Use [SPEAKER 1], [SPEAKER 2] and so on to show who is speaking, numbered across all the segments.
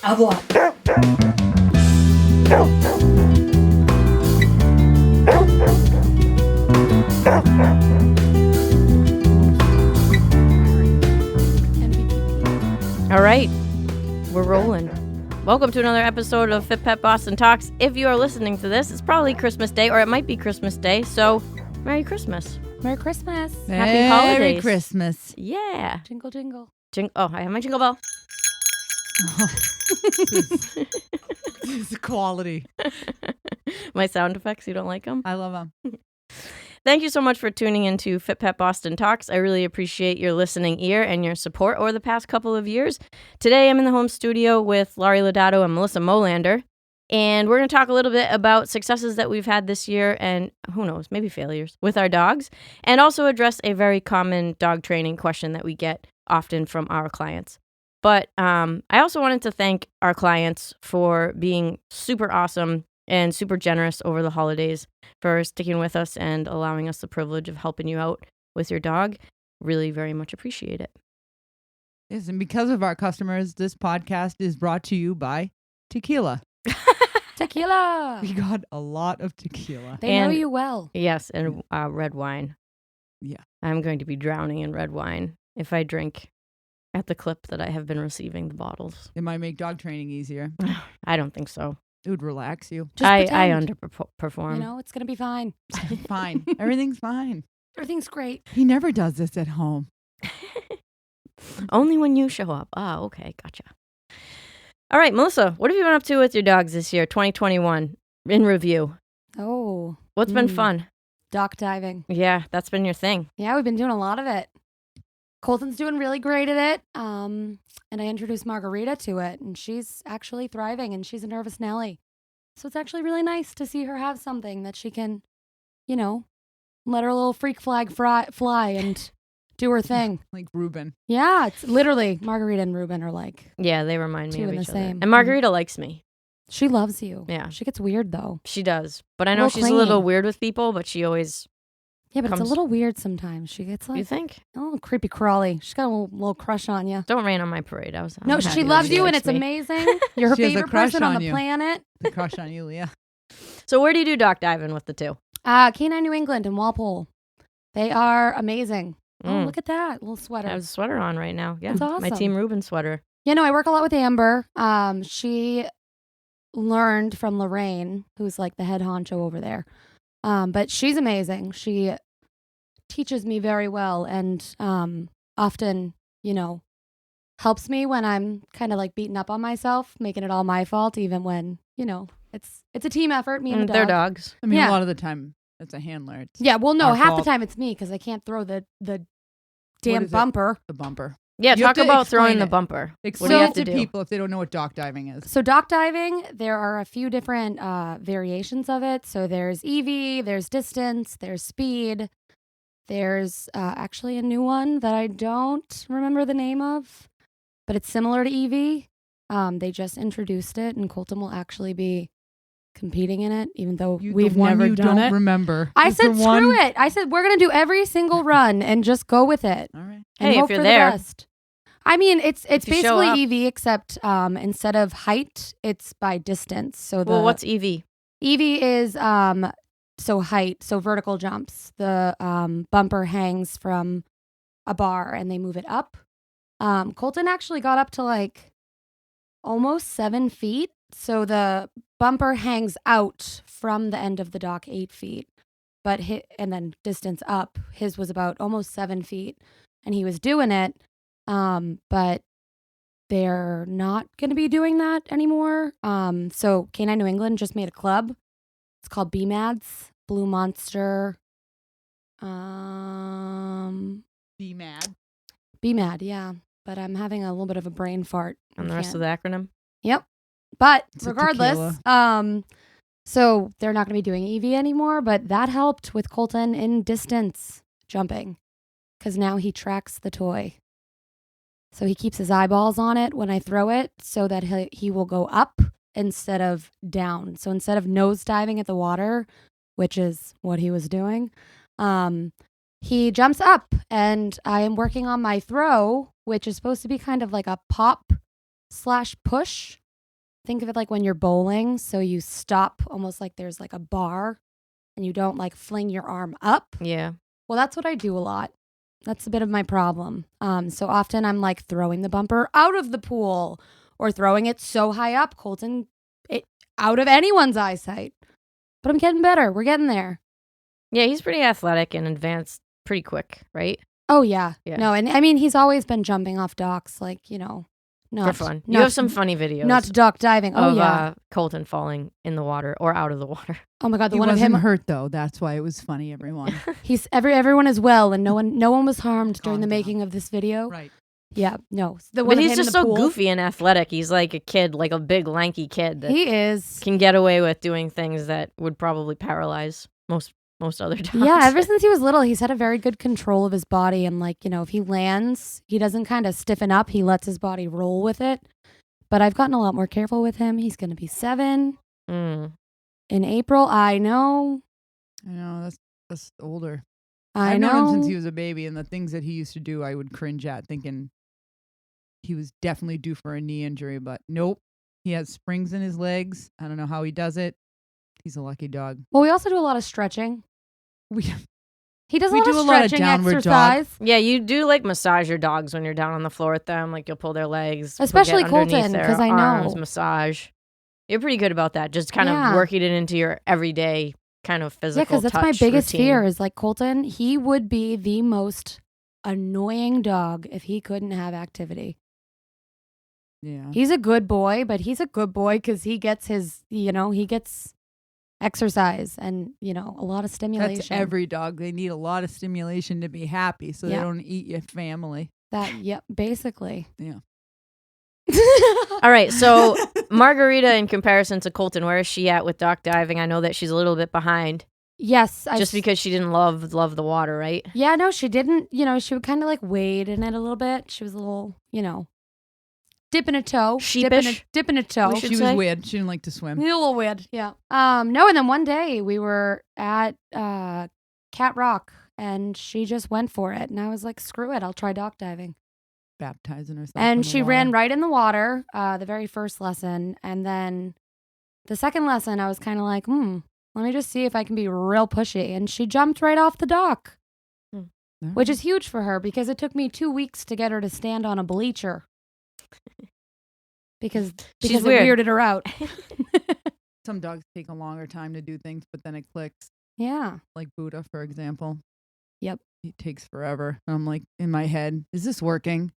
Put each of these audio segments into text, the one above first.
[SPEAKER 1] Avoir.
[SPEAKER 2] All right, we're rolling. Welcome to another episode of Fit Pet Boston Talks. If you are listening to this, it's probably Christmas Day, or it might be Christmas Day, so Merry Christmas.
[SPEAKER 3] Merry Christmas.
[SPEAKER 2] Happy holidays.
[SPEAKER 4] Merry Christmas.
[SPEAKER 2] Yeah.
[SPEAKER 3] Jingle, jingle.
[SPEAKER 2] I have my jingle bell.
[SPEAKER 4] This is quality.
[SPEAKER 2] My sound effects, you don't like them?
[SPEAKER 4] I love them.
[SPEAKER 2] Thank you so much for tuning into Fit Pet Boston Talks. I really appreciate your listening ear and your support over the past couple of years. Today, I'm in the home studio with Laurie Lodato and Melissa Molander, and we're going to talk a little bit about successes that we've had this year and, who knows, maybe failures with our dogs, and also address a very common dog training question that we get often from our clients. But I also wanted to thank our clients for being super awesome and super generous over the holidays, for sticking with us and allowing us the privilege of helping you out with your dog. Really very much appreciate it.
[SPEAKER 4] Yes, and because of our customers, this podcast is brought to you by tequila.
[SPEAKER 3] Tequila.
[SPEAKER 4] We got a lot of tequila.
[SPEAKER 3] They know you well.
[SPEAKER 2] Yes, and red wine.
[SPEAKER 4] Yeah.
[SPEAKER 2] I'm going to be drowning in red wine if I drink at the clip that I have been receiving the bottles.
[SPEAKER 4] It might make dog training easier.
[SPEAKER 2] I don't think so.
[SPEAKER 4] It would relax you.
[SPEAKER 3] Just
[SPEAKER 2] I
[SPEAKER 3] pretend.
[SPEAKER 2] underperform.
[SPEAKER 3] You know, it's going to be fine.
[SPEAKER 4] Fine. Everything's fine.
[SPEAKER 3] Everything's great.
[SPEAKER 4] He never does this at home.
[SPEAKER 2] Only when you show up. Ah, okay, gotcha. All right, Melissa, what have you been up to with your dogs this year, 2021, in review?
[SPEAKER 3] Oh.
[SPEAKER 2] What's been fun?
[SPEAKER 3] Dock diving.
[SPEAKER 2] Yeah, that's been your thing.
[SPEAKER 3] Yeah, we've been doing a lot of it. Colton's doing really great at it. And I introduced Margarita to it, and she's actually thriving, and she's a nervous Nelly. So it's actually really nice to see her have something that she can, you know, let her little freak flag fly and do her thing.
[SPEAKER 4] Like Ruben.
[SPEAKER 3] Yeah, it's literally Margarita and Ruben are like,
[SPEAKER 2] Yeah, they remind me
[SPEAKER 3] Two
[SPEAKER 2] of
[SPEAKER 3] and
[SPEAKER 2] each
[SPEAKER 3] the
[SPEAKER 2] other.
[SPEAKER 3] same.
[SPEAKER 2] And Margarita likes me.
[SPEAKER 3] she loves you.
[SPEAKER 2] Yeah.
[SPEAKER 3] She gets weird though.
[SPEAKER 2] She does. But I know
[SPEAKER 3] Little
[SPEAKER 2] she's a little
[SPEAKER 3] clingy.
[SPEAKER 2] weird with people, but she always,
[SPEAKER 3] Yeah, but it's
[SPEAKER 2] Comes-
[SPEAKER 3] a little weird sometimes. She gets
[SPEAKER 2] you
[SPEAKER 3] like
[SPEAKER 2] think?
[SPEAKER 3] a little creepy crawly. She's got a little crush on you.
[SPEAKER 2] Don't rain on my parade. I'm
[SPEAKER 3] No,
[SPEAKER 2] happy
[SPEAKER 3] she
[SPEAKER 2] that
[SPEAKER 3] loves
[SPEAKER 2] she
[SPEAKER 3] you and
[SPEAKER 2] likes
[SPEAKER 3] it's
[SPEAKER 2] me.
[SPEAKER 3] amazing. You're her
[SPEAKER 4] She has a
[SPEAKER 3] favorite
[SPEAKER 4] crush
[SPEAKER 3] person on
[SPEAKER 4] on
[SPEAKER 3] the
[SPEAKER 4] you.
[SPEAKER 3] planet.
[SPEAKER 4] The crush on you, Leah.
[SPEAKER 2] So where do you do dock diving with the two?
[SPEAKER 3] K9 New England and Walpole. They are amazing. Oh,
[SPEAKER 2] Mm.
[SPEAKER 3] look at that little
[SPEAKER 2] I
[SPEAKER 3] sweater.
[SPEAKER 2] have a sweater on right now. Yeah,
[SPEAKER 3] That's
[SPEAKER 2] my
[SPEAKER 3] awesome.
[SPEAKER 2] Team Ruben sweater.
[SPEAKER 3] You know, I work a lot with Amber. She learned from Lorraine, who's like the head honcho over there. But she's amazing. She teaches me very well and often, you know, helps me when I'm kind of like beating up on myself, making it all my fault, even when, you know, it's a team effort, me and the dog.
[SPEAKER 2] They're dogs.
[SPEAKER 4] I mean,
[SPEAKER 3] Yeah.
[SPEAKER 4] a lot of the time, it's a handler. It's
[SPEAKER 3] Yeah, well, no,
[SPEAKER 4] our
[SPEAKER 3] half
[SPEAKER 4] fault.
[SPEAKER 3] the time it's me because I can't throw the
[SPEAKER 4] What
[SPEAKER 3] damn
[SPEAKER 4] is it?
[SPEAKER 3] bumper.
[SPEAKER 4] the bumper.
[SPEAKER 2] Yeah,
[SPEAKER 4] You have
[SPEAKER 2] talk
[SPEAKER 4] to
[SPEAKER 2] about
[SPEAKER 4] explain
[SPEAKER 2] throwing the
[SPEAKER 4] it.
[SPEAKER 2] bumper.
[SPEAKER 4] Explain
[SPEAKER 2] do you
[SPEAKER 4] it
[SPEAKER 2] have to
[SPEAKER 4] to
[SPEAKER 2] do?
[SPEAKER 4] people if they don't know what dock diving is.
[SPEAKER 3] So dock diving, there are a few different variations of it. So there's EV, there's distance, there's speed. There's actually a new one that I don't remember the name of, but it's similar to EV. They just introduced it, and Colton will actually be competing in it, even though we've
[SPEAKER 4] the one
[SPEAKER 3] never
[SPEAKER 4] you
[SPEAKER 3] done
[SPEAKER 4] don't
[SPEAKER 3] it.
[SPEAKER 4] remember.
[SPEAKER 3] I
[SPEAKER 4] is
[SPEAKER 3] said,
[SPEAKER 4] the
[SPEAKER 3] screw
[SPEAKER 4] one-
[SPEAKER 3] it. I said, we're going to do every single run and just go with it.
[SPEAKER 4] All right.
[SPEAKER 3] And
[SPEAKER 2] Hey, if
[SPEAKER 3] hope
[SPEAKER 2] you're
[SPEAKER 3] for
[SPEAKER 2] there.
[SPEAKER 3] the best. I mean, it's
[SPEAKER 2] you show
[SPEAKER 3] basically
[SPEAKER 2] up.
[SPEAKER 3] EV, except instead of height, it's by distance. So
[SPEAKER 2] Well, what's EV?
[SPEAKER 3] EV is so height, so vertical jumps. The bumper hangs from a bar and they move it up. Colton actually got up to like almost 7 feet. So the bumper hangs out from the end of the dock 8 feet, but and then distance up, his was about almost 7 feet, and he was doing it. But they're not going to be doing that anymore. So K9 New England just made a club. It's called BMADS, Blue Monster.
[SPEAKER 4] Be mad.
[SPEAKER 3] BMAD, yeah. But I'm having a little bit of a brain fart.
[SPEAKER 2] On the rest of the acronym?
[SPEAKER 3] Yep. But
[SPEAKER 4] It's a
[SPEAKER 3] regardless, so they're not going to be doing EV anymore, but that helped with Colton in distance jumping because now he tracks the toy. So he keeps his eyeballs on it when I throw it so that he will go up instead of down. So instead of nose diving at the water, which is what he was doing, he jumps up, and I am working on my throw, which is supposed to be kind of like a pop/push. think of it like when you're bowling. So you stop almost like there's like a bar and you don't like fling your arm up.
[SPEAKER 2] Yeah.
[SPEAKER 3] Well, that's what I do a lot. That's a bit of my problem. So often I'm like throwing the bumper out of the pool or throwing it so high up, Colton, it out of anyone's eyesight. But I'm getting better. We're getting there.
[SPEAKER 2] Yeah, he's pretty athletic and advanced pretty quick, right?
[SPEAKER 3] Oh, yeah.
[SPEAKER 2] Yeah.
[SPEAKER 3] No, and I mean, he's always been jumping off docks, like, you know, not
[SPEAKER 2] For fun. You have some funny videos.
[SPEAKER 3] Not dock diving. Oh,
[SPEAKER 2] of,
[SPEAKER 3] yeah.
[SPEAKER 2] Colton falling in the water or out of the water.
[SPEAKER 3] Oh, my God. The
[SPEAKER 4] He
[SPEAKER 3] one of
[SPEAKER 4] wasn't
[SPEAKER 3] him.
[SPEAKER 4] hurt though. That's why it was funny, everyone.
[SPEAKER 3] He's everyone is well, and no one was harmed during
[SPEAKER 4] Calm
[SPEAKER 3] the
[SPEAKER 4] down.
[SPEAKER 3] making of this video.
[SPEAKER 4] Right.
[SPEAKER 3] Yeah, no. The one
[SPEAKER 2] But
[SPEAKER 3] of
[SPEAKER 2] he's
[SPEAKER 3] him
[SPEAKER 2] just
[SPEAKER 3] in the
[SPEAKER 2] so
[SPEAKER 3] pool,
[SPEAKER 2] goofy and athletic. He's like a kid, like a big lanky kid that
[SPEAKER 3] He is.
[SPEAKER 2] can get away with doing things that would probably paralyze most other dogs.
[SPEAKER 3] Yeah, ever since he was little, he's had a very good control of his body. And, like, you know, if he lands, he doesn't kind of stiffen up. He lets his body roll with it. But I've gotten a lot more careful with him. He's going to be 7
[SPEAKER 2] Mm.
[SPEAKER 3] in April. I know.
[SPEAKER 4] I know that's older.
[SPEAKER 3] I
[SPEAKER 4] I've
[SPEAKER 3] know.
[SPEAKER 4] known him since he was a baby, and the things that he used to do, I would cringe at, thinking he was definitely due for a knee injury. But nope, he has springs in his legs. I don't know how he does it. He's a lucky dog.
[SPEAKER 3] Well, we also do a lot of stretching.
[SPEAKER 4] We
[SPEAKER 3] He does a
[SPEAKER 4] We
[SPEAKER 3] lot
[SPEAKER 4] do
[SPEAKER 3] of
[SPEAKER 4] a lot of
[SPEAKER 3] stretching
[SPEAKER 4] downward dog.
[SPEAKER 3] exercise.
[SPEAKER 2] Yeah, you do like massage your dogs when you're down on the floor with them. Like you'll pull their legs,
[SPEAKER 3] Especially
[SPEAKER 2] get underneath
[SPEAKER 3] Colton,
[SPEAKER 2] their
[SPEAKER 3] 'cause I know.
[SPEAKER 2] arms, massage. You're pretty good about that. Just kind
[SPEAKER 3] Yeah.
[SPEAKER 2] of working it into your everyday kind of physical.
[SPEAKER 3] Yeah, because that's my
[SPEAKER 2] touch
[SPEAKER 3] biggest
[SPEAKER 2] routine.
[SPEAKER 3] fear is like Colton, he would be the most annoying dog if he couldn't have activity.
[SPEAKER 4] yeah.
[SPEAKER 3] He's a good boy, but he's a good boy because he gets he gets exercise and, a lot of stimulation.
[SPEAKER 4] That's every dog. They need a lot of stimulation to be happy, so
[SPEAKER 3] Yeah.
[SPEAKER 4] they don't eat your family.
[SPEAKER 3] Yep, basically.
[SPEAKER 4] Yeah.
[SPEAKER 2] All right, so Margarita, in comparison to Colton, where is she at with dock diving? I know that she's a little bit behind,
[SPEAKER 3] Yes.
[SPEAKER 2] just because she didn't love the water, right?
[SPEAKER 3] Yeah, no, she didn't. She would kind of like wade in it a little bit. She was a little, dipping a toe.
[SPEAKER 2] Sheepish,
[SPEAKER 3] Dipping a toe.
[SPEAKER 2] we
[SPEAKER 4] She
[SPEAKER 2] should
[SPEAKER 4] was
[SPEAKER 2] say.
[SPEAKER 4] weird. She didn't like to swim.
[SPEAKER 3] A little weird, yeah. No, and then one day we were at Cat Rock and she just went for it. And I was like, screw it, I'll try dock diving.
[SPEAKER 4] Baptizing herself.
[SPEAKER 3] And
[SPEAKER 4] in the
[SPEAKER 3] she
[SPEAKER 4] water.
[SPEAKER 3] ran right in the water, the very first lesson. And then the second lesson, I was kind of like, let me just see if I can be real pushy. And she jumped right off the dock, which is huge for her because it took me 2 weeks to get her to stand on a bleacher. Because
[SPEAKER 2] She's
[SPEAKER 3] it
[SPEAKER 2] weird.
[SPEAKER 3] weirded her out.
[SPEAKER 4] Some dogs take a longer time to do things, but then it clicks.
[SPEAKER 3] Yeah.
[SPEAKER 4] Like Buddha, for example.
[SPEAKER 3] Yep.
[SPEAKER 4] It takes forever. And I'm like, in my head, is this working?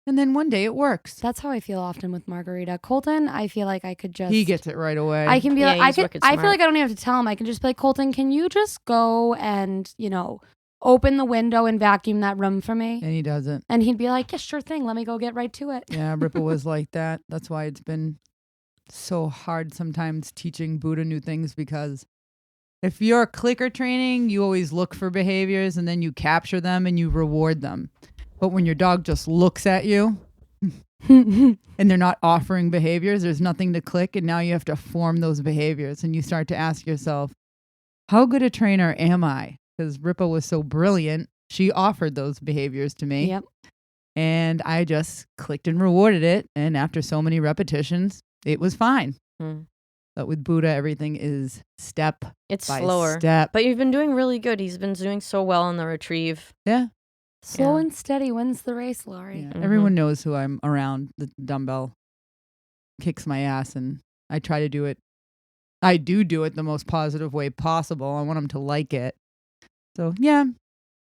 [SPEAKER 4] And then one day it works.
[SPEAKER 3] That's how I feel often with Margarita. Colton, I feel like I could just.
[SPEAKER 4] He gets it right away.
[SPEAKER 3] I can be
[SPEAKER 2] Yeah,
[SPEAKER 3] like,
[SPEAKER 2] he's wicked
[SPEAKER 3] I feel
[SPEAKER 2] smart.
[SPEAKER 3] like I don't even have to tell him. I can just be like, Colton, can you just go and, open the window and vacuum that room for me?
[SPEAKER 4] And he doesn't.
[SPEAKER 3] And he'd be like, yeah, sure thing. Let me go get right to it.
[SPEAKER 4] Yeah, Ripple was like that. That's why it's been so hard sometimes teaching Buddha new things, because if you're clicker training, you always look for behaviors and then you capture them and you reward them. But when your dog just looks at you and they're not offering behaviors, there's nothing to click, and now you have to form those behaviors, and you start to ask yourself, how good a trainer am I? Because Ripple was so brilliant. She offered those behaviors to me.
[SPEAKER 3] Yep.
[SPEAKER 4] And I just clicked and rewarded it. And after so many repetitions, it was fine. But with Buddha, everything is step
[SPEAKER 2] It's
[SPEAKER 4] by
[SPEAKER 2] slower.
[SPEAKER 4] step.
[SPEAKER 2] But you've been doing really good. He's been doing so well on the retrieve.
[SPEAKER 4] Yeah.
[SPEAKER 3] Slow
[SPEAKER 2] Yeah.
[SPEAKER 3] and steady wins the race, Laurie.
[SPEAKER 4] Yeah.
[SPEAKER 2] Mhm.
[SPEAKER 4] Everyone knows who I'm around. The dumbbell kicks my ass, and I try to do it. I do it the most positive way possible. I want them to like it. So, yeah,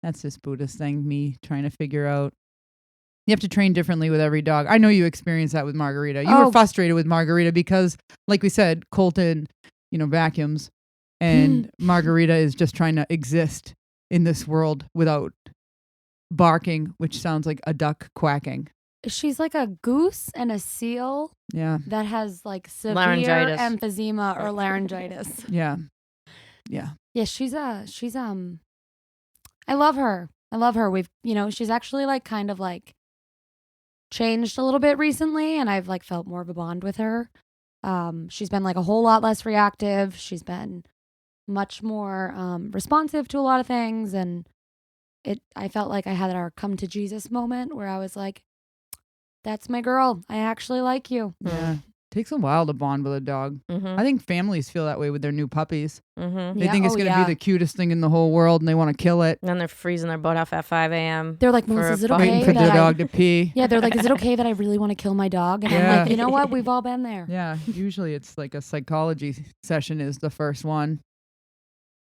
[SPEAKER 4] that's just Buddhist thing, me trying to figure out. You have to train differently with every dog. I know you experienced that with Margarita. You were frustrated with Margarita because, like we said, Colton, vacuums, and Margarita is just trying to exist in this world without barking, which sounds like a duck quacking.
[SPEAKER 3] She's like a goose and a seal
[SPEAKER 4] Yeah.
[SPEAKER 3] that has like severe
[SPEAKER 2] Laryngitis.
[SPEAKER 3] emphysema or laryngitis.
[SPEAKER 4] Yeah. Yeah.
[SPEAKER 3] Yeah, she's I love her. We've, she's actually like kind of like changed a little bit recently, and I've like felt more of a bond with her. She's been like a whole lot less reactive. She's been much more responsive to a lot of things, and I felt like I had our come to Jesus moment where I was like, that's my girl. I actually like you.
[SPEAKER 4] Yeah. takes a while to bond with a dog.
[SPEAKER 2] Mm-hmm.
[SPEAKER 4] I think families feel that way with their new puppies.
[SPEAKER 2] Mm-hmm.
[SPEAKER 4] They think it's going to be the cutest thing in the whole world and they want to kill it.
[SPEAKER 2] And then they're freezing their butt off at 5 a.m.
[SPEAKER 3] They're like, Melissa, is it okay
[SPEAKER 4] Waiting for
[SPEAKER 3] that
[SPEAKER 4] the dog to pee.
[SPEAKER 3] Yeah, they're like, is it okay that I really want to kill my dog? And I'm like, you know what? We've all been there.
[SPEAKER 4] Yeah, usually it's like a psychology session is the first one.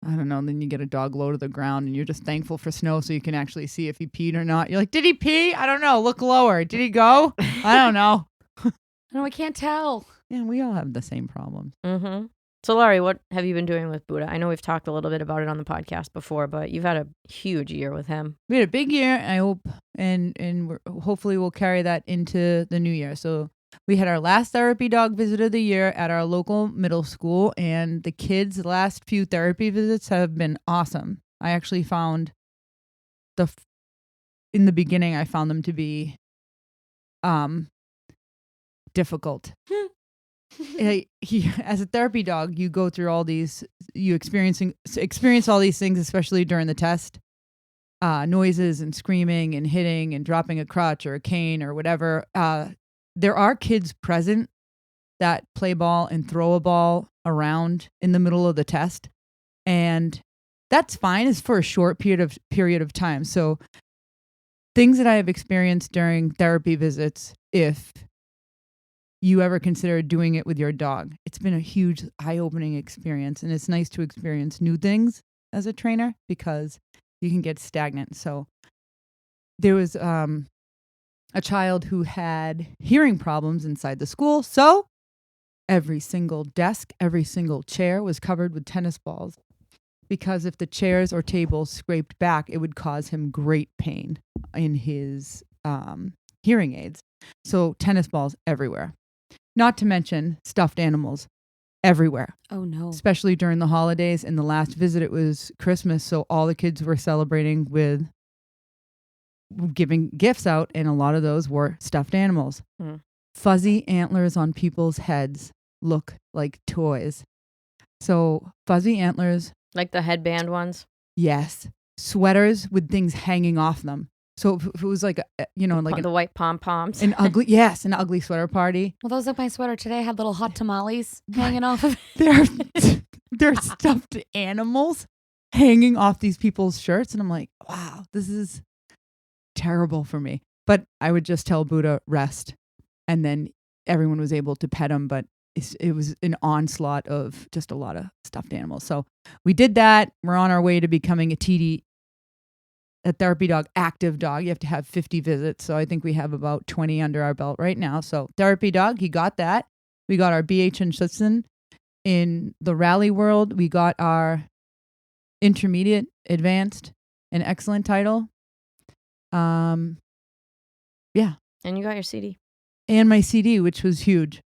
[SPEAKER 4] I don't know. Then you get a dog low to the ground and you're just thankful for snow so you can actually see if he peed or not. You're like, did he pee? I don't know. Look lower. Did he go? I don't know.
[SPEAKER 3] No, I can't tell.
[SPEAKER 4] Yeah, we all have the same problems.
[SPEAKER 2] Mm-hmm. So, Laurie, what have you been doing with Buddha? I know we've talked a little bit about it on the podcast before, but you've had a huge year with him.
[SPEAKER 4] We had a big year, I hope, and hopefully we'll carry that into the new year. So we had our last therapy dog visit of the year at our local middle school, and the kids' last few therapy visits have been awesome. I actually found in the beginning, I found them to be difficult. As a therapy dog, you go through all these, you experience all these things, especially during the test, noises and screaming and hitting and dropping a crutch or a cane or whatever. There are kids present that play ball and throw a ball around in the middle of the test, and that's fine. It's for a short period of time. So things that I have experienced during therapy visits, if you ever consider doing it with your dog, it's been a huge eye-opening experience, and it's nice to experience new things as a trainer because you can get stagnant. So there was a child who had hearing problems inside the school, so every single desk, every single chair was covered with tennis balls, because if the chairs or tables scraped back, it would cause him great pain in his hearing aids. So tennis balls everywhere. Not to mention stuffed animals everywhere.
[SPEAKER 3] Oh, no.
[SPEAKER 4] Especially during the holidays. And the last visit, it was Christmas. So all the kids were celebrating with giving gifts out. And a lot of those were stuffed animals.
[SPEAKER 2] Mm.
[SPEAKER 4] Fuzzy antlers on people's heads look like toys. So fuzzy antlers.
[SPEAKER 2] Like the headband ones?
[SPEAKER 4] Yes. Sweaters with things hanging off them. So if it was like,
[SPEAKER 2] the white pom-poms.
[SPEAKER 4] an ugly sweater party.
[SPEAKER 3] Well, those like my sweater today had little hot tamales hanging off of it.
[SPEAKER 4] They're stuffed animals hanging off these people's shirts. And I'm like, wow, this is terrible for me. But I would just tell Buddha, rest. And then everyone was able to pet him. But it was an onslaught of just a lot of stuffed animals. So we did that. We're on our way to becoming a TD, a therapy dog, active dog. You have to have 50 visits. So I think we have about 20 under our belt right now. So therapy dog, he got that. We got our BH and Schutzen. In the rally world, we got our intermediate, advanced, and excellent title. Yeah.
[SPEAKER 2] And you got your CD.
[SPEAKER 4] And my CD, which was huge.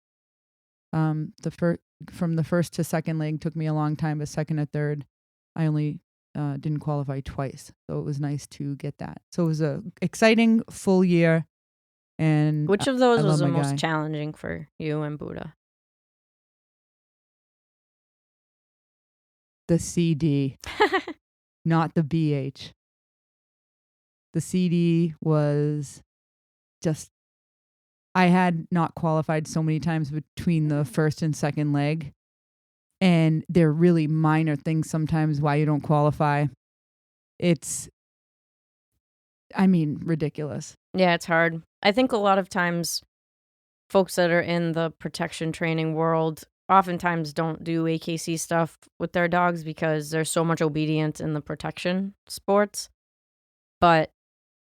[SPEAKER 4] From the first to second leg took me a long time, but second to third, I only didn't qualify twice. So it was nice to get that. So it was a exciting full year. And
[SPEAKER 2] which of those
[SPEAKER 4] I
[SPEAKER 2] was the
[SPEAKER 4] love my
[SPEAKER 2] most
[SPEAKER 4] guy.
[SPEAKER 2] challenging for you and Buddha?
[SPEAKER 4] The CD, not the BH. The CD was just, I had not qualified so many times between the first and second leg. And they're really minor things sometimes why you don't qualify. It's, ridiculous.
[SPEAKER 2] Yeah, it's hard. I think a lot of times folks that are in the protection training world oftentimes don't do AKC stuff with their dogs because there's so much obedience in the protection sports. But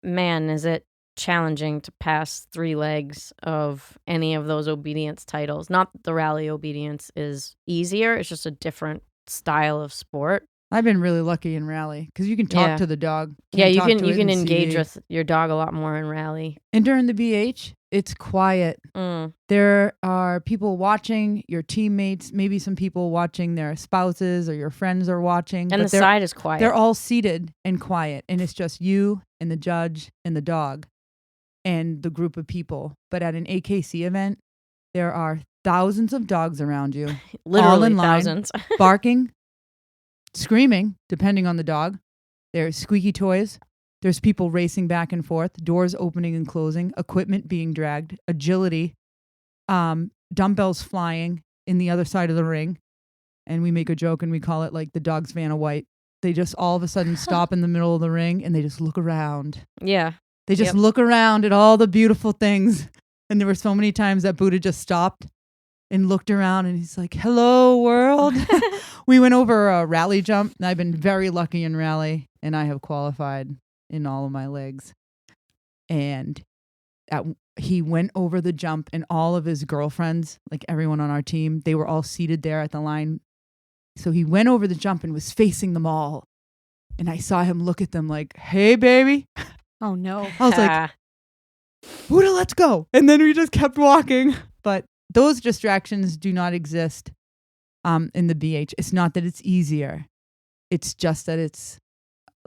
[SPEAKER 2] man, is it challenging to pass 3 legs of any of those obedience titles. Not that the rally obedience is easier. It's just a different style of sport.
[SPEAKER 4] I've been really lucky in rally because you can talk to the dog.
[SPEAKER 2] Yeah, you can
[SPEAKER 4] you
[SPEAKER 2] engage with your dog a lot more in rally.
[SPEAKER 4] And during the BH, it's quiet. There are people watching, your teammates, maybe some people watching their spouses or your friends are watching.
[SPEAKER 2] And the side is quiet.
[SPEAKER 4] They're all seated and quiet. And it's just you and the judge and the dog and the group of people. But at an AKC event, there are thousands of dogs around you.
[SPEAKER 2] Literally
[SPEAKER 4] all in line,
[SPEAKER 2] thousands.
[SPEAKER 4] barking, screaming, depending on the dog. There's squeaky toys. There's people racing back and forth, doors opening and closing, equipment being dragged, agility. dumbbells flying in the other side of the ring. And we make a joke and we call it like the dog's Vanna White. They just all of a sudden stop in the middle of the ring and they just look around.
[SPEAKER 2] Yeah.
[SPEAKER 4] They just look around at all the beautiful things. And there were so many times that Buddha just stopped and looked around and he's like, hello, world. We went over a rally jump. And I've been very lucky in rally and I have qualified in all of my legs. And he went over the jump and all of his girlfriends, like everyone on our team, they were all seated there at the line. So he went over the jump and was facing them all. And I saw him look at them like, hey, baby.
[SPEAKER 3] Oh, no.
[SPEAKER 4] I was like, Buddha, let's go. And then we just kept walking. But those distractions do not exist in the BH. It's not that it's easier. It's just that it's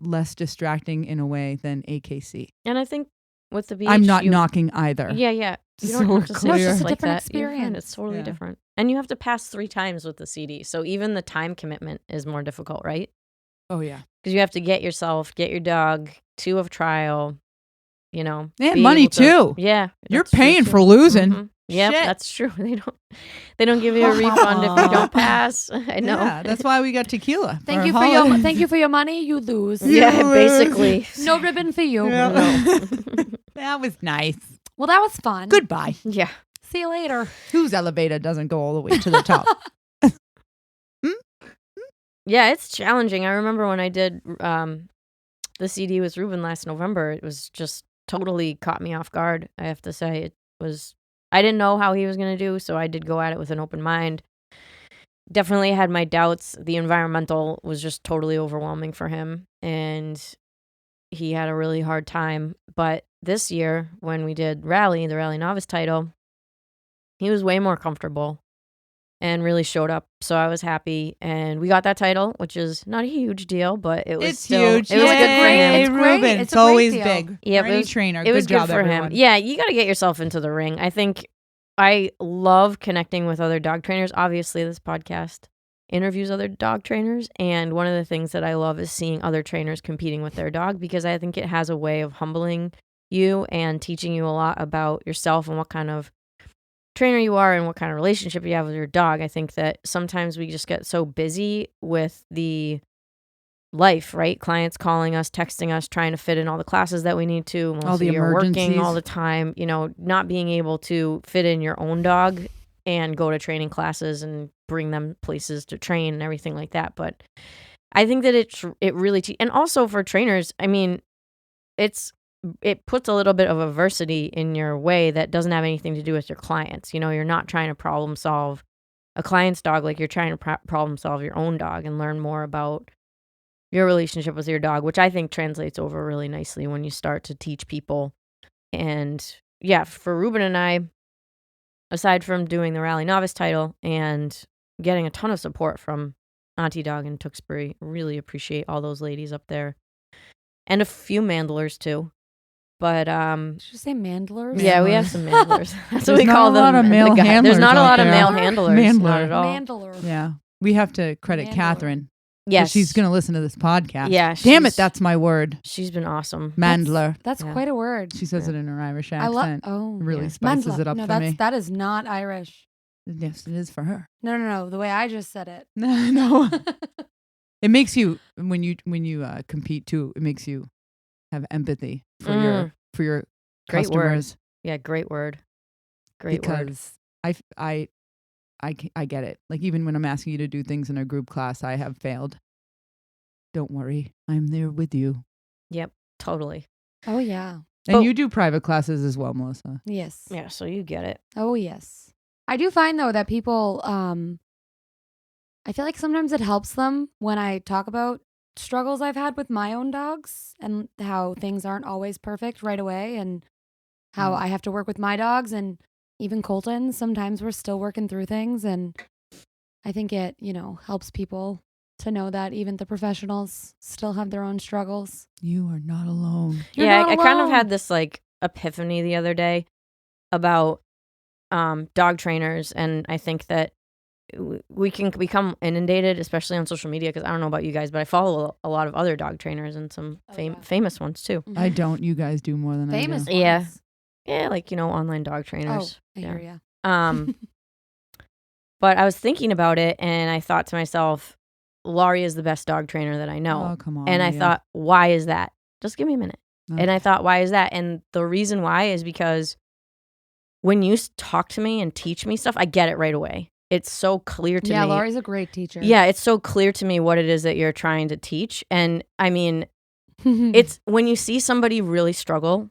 [SPEAKER 4] less distracting in a way than AKC.
[SPEAKER 2] And I think with the BH,
[SPEAKER 4] I'm not knocking either.
[SPEAKER 2] Yeah, yeah. You
[SPEAKER 4] So
[SPEAKER 2] don't
[SPEAKER 4] we're
[SPEAKER 2] have to say
[SPEAKER 4] clear.
[SPEAKER 2] it
[SPEAKER 4] No,
[SPEAKER 3] it's
[SPEAKER 2] just
[SPEAKER 3] a
[SPEAKER 2] like
[SPEAKER 3] different
[SPEAKER 2] that. You're fine.
[SPEAKER 3] experience.
[SPEAKER 2] It's totally
[SPEAKER 4] Yeah.
[SPEAKER 2] different. And you have to pass 3 times with the CD. So even the time commitment is more difficult, right?
[SPEAKER 4] Oh, yeah.
[SPEAKER 2] Because you have to get your dog to a trial,
[SPEAKER 4] And
[SPEAKER 2] be
[SPEAKER 4] money
[SPEAKER 2] able to-
[SPEAKER 4] too.
[SPEAKER 2] Yeah.
[SPEAKER 4] You're
[SPEAKER 2] that's true,
[SPEAKER 4] paying
[SPEAKER 2] too.
[SPEAKER 4] for losing.
[SPEAKER 2] Mhm. Yep,
[SPEAKER 4] Shit.
[SPEAKER 2] that's true. They don't give you a refund if you don't pass. I know.
[SPEAKER 4] Yeah, that's why we got tequila.
[SPEAKER 3] Thank you for your money. You lose.
[SPEAKER 2] Yeah,
[SPEAKER 4] You
[SPEAKER 2] basically.
[SPEAKER 3] No ribbon for you.
[SPEAKER 4] Yeah.
[SPEAKER 2] No.
[SPEAKER 4] That was nice.
[SPEAKER 3] Well, that was fun.
[SPEAKER 4] Goodbye.
[SPEAKER 2] Yeah.
[SPEAKER 3] See you later.
[SPEAKER 4] Whose elevator doesn't go all the way to the top?
[SPEAKER 2] Yeah, it's challenging. I remember when I did the CD with Ruben last November, it was just totally caught me off guard, I have to say. I didn't know how he was going to do, so I did go at it with an open mind. Definitely had my doubts. The environmental was just totally overwhelming for him, and he had a really hard time. But this year, when we did the Rally Novice title, he was way more comfortable and really showed up. So I was happy, and we got that title, which is not a huge deal, but it was
[SPEAKER 4] It's
[SPEAKER 2] still,
[SPEAKER 4] huge.
[SPEAKER 2] It was
[SPEAKER 3] Yeah,
[SPEAKER 2] good for
[SPEAKER 3] great.
[SPEAKER 2] him.
[SPEAKER 3] It's great.
[SPEAKER 4] Ruben.
[SPEAKER 3] It's
[SPEAKER 4] It's
[SPEAKER 3] a great
[SPEAKER 4] always
[SPEAKER 3] deal.
[SPEAKER 4] big.
[SPEAKER 2] Yeah,
[SPEAKER 4] For
[SPEAKER 2] it
[SPEAKER 4] any
[SPEAKER 2] was-
[SPEAKER 4] trainer.
[SPEAKER 2] It was
[SPEAKER 4] good job,
[SPEAKER 2] good for
[SPEAKER 4] everyone.
[SPEAKER 2] him. Yeah, you got to get yourself into the ring. I think I love connecting with other dog trainers. Obviously, this podcast interviews other dog trainers, and one of the things that I love is seeing other trainers competing with their dog, because I think it has a way of humbling you and teaching you a lot about yourself and what kind of trainer you are and what kind of relationship you have with your dog. I think that sometimes we just get so busy with the life, right? Clients calling us, texting us, trying to fit in all the classes that we need to.
[SPEAKER 4] All the
[SPEAKER 2] you're working
[SPEAKER 4] emergencies.
[SPEAKER 2] all the time, not being able to fit in your own dog and go to training classes and bring them places to train and everything like that. But I think that it really and also for trainers, I mean, it puts a little bit of adversity in your way that doesn't have anything to do with your clients. You're not trying to problem solve a client's dog like you're trying to problem solve your own dog and learn more about your relationship with your dog, which I think translates over really nicely when you start to teach people. And yeah, for Ruben and I, aside from doing the Rally Novice title and getting a ton of support from Auntie Dog in Tewksbury, really appreciate all those ladies up there. And a few mandlers too. But
[SPEAKER 3] Did you say mandlers?
[SPEAKER 2] yeah, we have some mandlers. That's what
[SPEAKER 4] There's
[SPEAKER 2] we
[SPEAKER 4] not
[SPEAKER 2] call
[SPEAKER 4] a
[SPEAKER 2] them.
[SPEAKER 4] lot of
[SPEAKER 2] the
[SPEAKER 4] male
[SPEAKER 2] guy-
[SPEAKER 4] handlers
[SPEAKER 2] There's not a
[SPEAKER 4] out
[SPEAKER 2] lot of
[SPEAKER 4] there.
[SPEAKER 2] male handlers.
[SPEAKER 4] Mandler.
[SPEAKER 2] Not at all.
[SPEAKER 3] Mandler.
[SPEAKER 4] Yeah. We have to credit
[SPEAKER 3] Mandler.
[SPEAKER 4] Catherine. 'Cause
[SPEAKER 2] Yes.
[SPEAKER 4] She's going to listen to this podcast.
[SPEAKER 2] Yeah.
[SPEAKER 4] Damn it,
[SPEAKER 2] she's-
[SPEAKER 4] that's my word.
[SPEAKER 2] She's been awesome.
[SPEAKER 4] Mandler.
[SPEAKER 3] That's
[SPEAKER 2] Yeah.
[SPEAKER 3] quite a word.
[SPEAKER 4] She says
[SPEAKER 2] Yeah.
[SPEAKER 4] it in her Irish
[SPEAKER 3] I love.
[SPEAKER 4] accent.
[SPEAKER 3] Oh,
[SPEAKER 4] Really
[SPEAKER 2] yeah.
[SPEAKER 4] spices
[SPEAKER 3] Mandler.
[SPEAKER 4] it up
[SPEAKER 3] No,
[SPEAKER 4] for me.
[SPEAKER 3] that is not Irish.
[SPEAKER 4] Yes, it is for her.
[SPEAKER 3] No. The way I just said it.
[SPEAKER 4] No. It makes you when you compete too. It makes you have empathy for your
[SPEAKER 2] Great word.
[SPEAKER 4] customers
[SPEAKER 2] Yeah, great word. Great word.
[SPEAKER 4] because I get it. Like even when I'm asking you to do things in a group class, I have failed. Don't worry, I'm there with you.
[SPEAKER 2] Yep, totally.
[SPEAKER 3] Oh yeah.
[SPEAKER 4] And
[SPEAKER 2] But-
[SPEAKER 4] you do private classes as well, Melissa.
[SPEAKER 3] Yes.
[SPEAKER 2] Yeah, so you get it.
[SPEAKER 3] Oh yes. I do find though that people I feel like sometimes it helps them when I talk about struggles I've had with my own dogs and how things aren't always perfect right away and how I have to work with my dogs and even Colton. Sometimes we're still working through things and I think it, helps people to know that even the professionals still have their own struggles.
[SPEAKER 4] You are not alone.
[SPEAKER 3] You're
[SPEAKER 2] yeah,
[SPEAKER 3] not
[SPEAKER 2] I kind of
[SPEAKER 3] alone.
[SPEAKER 2] had this like epiphany the other day about dog trainers, and I think that we can become inundated, especially on social media, because I don't know about you guys, but I follow a lot of other dog trainers and some
[SPEAKER 3] yeah.
[SPEAKER 2] famous ones too.
[SPEAKER 4] I don't. You guys do more than
[SPEAKER 3] Famous
[SPEAKER 4] I
[SPEAKER 3] ones.
[SPEAKER 2] Yeah. Yeah, like online dog
[SPEAKER 3] Oh,
[SPEAKER 2] trainers.
[SPEAKER 3] I
[SPEAKER 2] Yeah.
[SPEAKER 3] hear ya.
[SPEAKER 2] But I was thinking about it, and I thought to myself, Laurie is the best dog trainer that I know.
[SPEAKER 4] Oh, come on.
[SPEAKER 2] And I
[SPEAKER 4] Leah.
[SPEAKER 2] thought, why is that? Just give me a minute. And I
[SPEAKER 4] Okay.
[SPEAKER 2] thought, why is that? And the reason why is because when you talk to me and teach me stuff, I get it right away. It's so clear to me.
[SPEAKER 3] Yeah, Laurie's a great teacher.
[SPEAKER 2] Yeah, it's so clear to me what it is that you're trying to teach. And I mean, it's when you see somebody really struggle,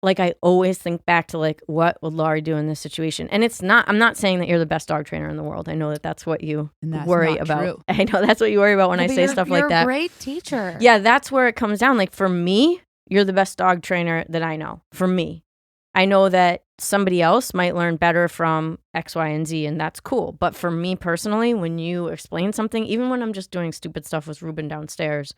[SPEAKER 2] like I always think back to like, what would Laurie do in this situation? And I'm not saying that you're the best dog trainer in the world. I know that that's what you
[SPEAKER 4] And that's
[SPEAKER 2] worry
[SPEAKER 4] not
[SPEAKER 2] about.
[SPEAKER 4] true.
[SPEAKER 2] I know that's what you worry about when
[SPEAKER 3] Yeah,
[SPEAKER 2] I
[SPEAKER 3] but
[SPEAKER 2] say
[SPEAKER 3] you're-
[SPEAKER 2] stuff
[SPEAKER 3] you're
[SPEAKER 2] like that.
[SPEAKER 3] a great teacher.
[SPEAKER 2] Yeah, that's where it comes down. Like for me, you're the best dog trainer that I know. For me. I know that somebody else might learn better from X, Y, and Z, and that's cool. But for me personally, when you explain something, even when I'm just doing stupid stuff with Ruben downstairs,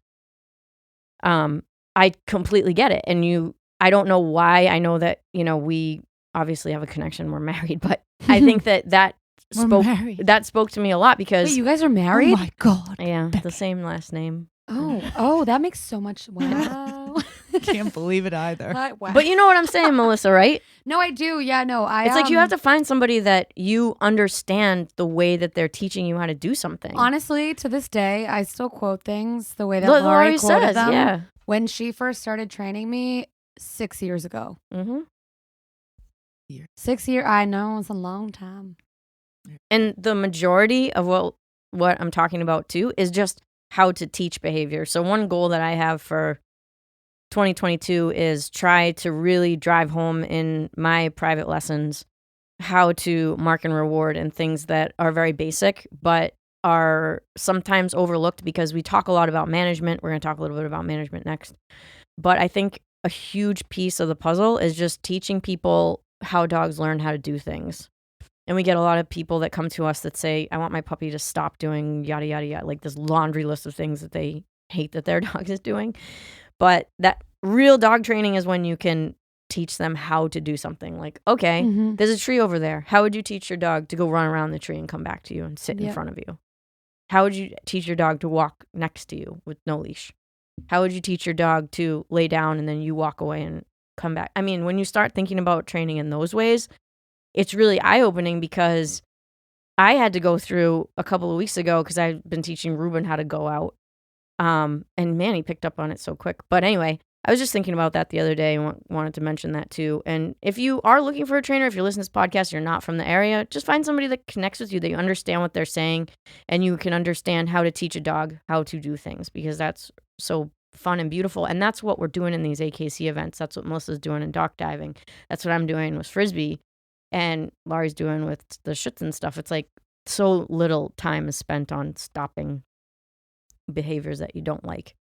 [SPEAKER 2] I completely get it. And I don't know why. I know that, we obviously have a connection. We're married, but I think that
[SPEAKER 4] We're married.
[SPEAKER 2] spoke to me a lot because
[SPEAKER 3] Wait, you guys are married?
[SPEAKER 4] Oh my God.
[SPEAKER 2] yeah, the same last name.
[SPEAKER 3] Oh, that makes so much. Wow.
[SPEAKER 4] Can't believe it either.
[SPEAKER 3] Wow.
[SPEAKER 2] But you know what I'm saying, Melissa, right?
[SPEAKER 3] No, I do. Yeah, no,
[SPEAKER 2] It's like you have to find somebody that you understand the way that they're teaching you how to do something.
[SPEAKER 3] Honestly, to this day, I still quote things the way that
[SPEAKER 2] Laurie
[SPEAKER 3] Laurie quoted
[SPEAKER 2] says,
[SPEAKER 3] them
[SPEAKER 2] yeah.
[SPEAKER 3] when she first started training me 6 years ago.
[SPEAKER 2] Mm-hmm.
[SPEAKER 3] 6 years. I know, it's a long time.
[SPEAKER 2] And the majority of what I'm talking about too is just how to teach behavior. So one goal that I have for 2022 is try to really drive home in my private lessons how to mark and reward and things that are very basic but are sometimes overlooked because we talk a lot about management. We're going to talk a little bit about management next. But I think a huge piece of the puzzle is just teaching people how dogs learn how to do things. And we get a lot of people that come to us that say, I want my puppy to stop doing yada, yada, yada, like this laundry list of things that they hate that their dog is doing. But that real dog training is when you can teach them how to do something. Like, okay,
[SPEAKER 3] Mhm.
[SPEAKER 2] there's a tree over there. How would you teach your dog to go run around the tree and come back to you and sit in
[SPEAKER 3] Yep.
[SPEAKER 2] front of you? How would you teach your dog to walk next to you with no leash? How would you teach your dog to lay down and then you walk away and come back? I mean, when you start thinking about training in those ways, it's really eye-opening because I had to go through a couple of weeks ago because I've been teaching Ruben how to go out. And man, he picked up on it so quick. But anyway, I was just thinking about that the other day and wanted to mention that too. And if you are looking for a trainer, if you're listening to this podcast, you're not from the area, just find somebody that connects with you, that you understand what they're saying, and you can understand how to teach a dog how to do things because that's so fun and beautiful. And that's what we're doing in these AKC events. That's what Melissa's doing in dock diving. That's what I'm doing with Frisbee. And Laurie's doing with the shits and stuff. It's like so little time is spent on stopping behaviors that you don't like.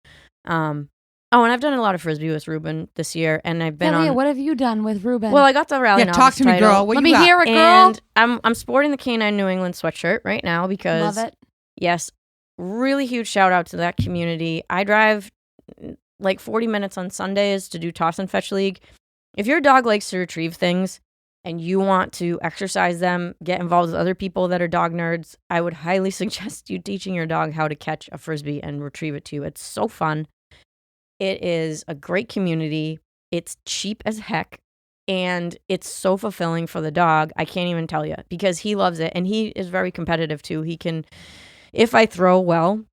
[SPEAKER 2] And I've done a lot of Frisbee with Ruben this year, and I've been
[SPEAKER 3] Leah,
[SPEAKER 2] on.
[SPEAKER 3] what have you done with Ruben?
[SPEAKER 2] Well, I got the rally
[SPEAKER 4] Yeah, talk to me,
[SPEAKER 2] title,
[SPEAKER 4] girl. What
[SPEAKER 3] Let
[SPEAKER 4] you
[SPEAKER 3] me
[SPEAKER 4] got?
[SPEAKER 3] hear it, girl.
[SPEAKER 2] and I'm sporting the Canine New England sweatshirt right now because
[SPEAKER 3] Love it.
[SPEAKER 2] yes, really huge shout out to that community. I drive like 40 minutes on Sundays to do Toss and Fetch League. If your dog likes to retrieve things and you want to exercise them, get involved with other people that are dog nerds, I would highly suggest you teaching your dog how to catch a Frisbee and retrieve it to you. It's so fun. It is a great community. It's cheap as heck. And it's so fulfilling for the dog. I can't even tell you because he loves it. And he is very competitive too. He can, if I throw well,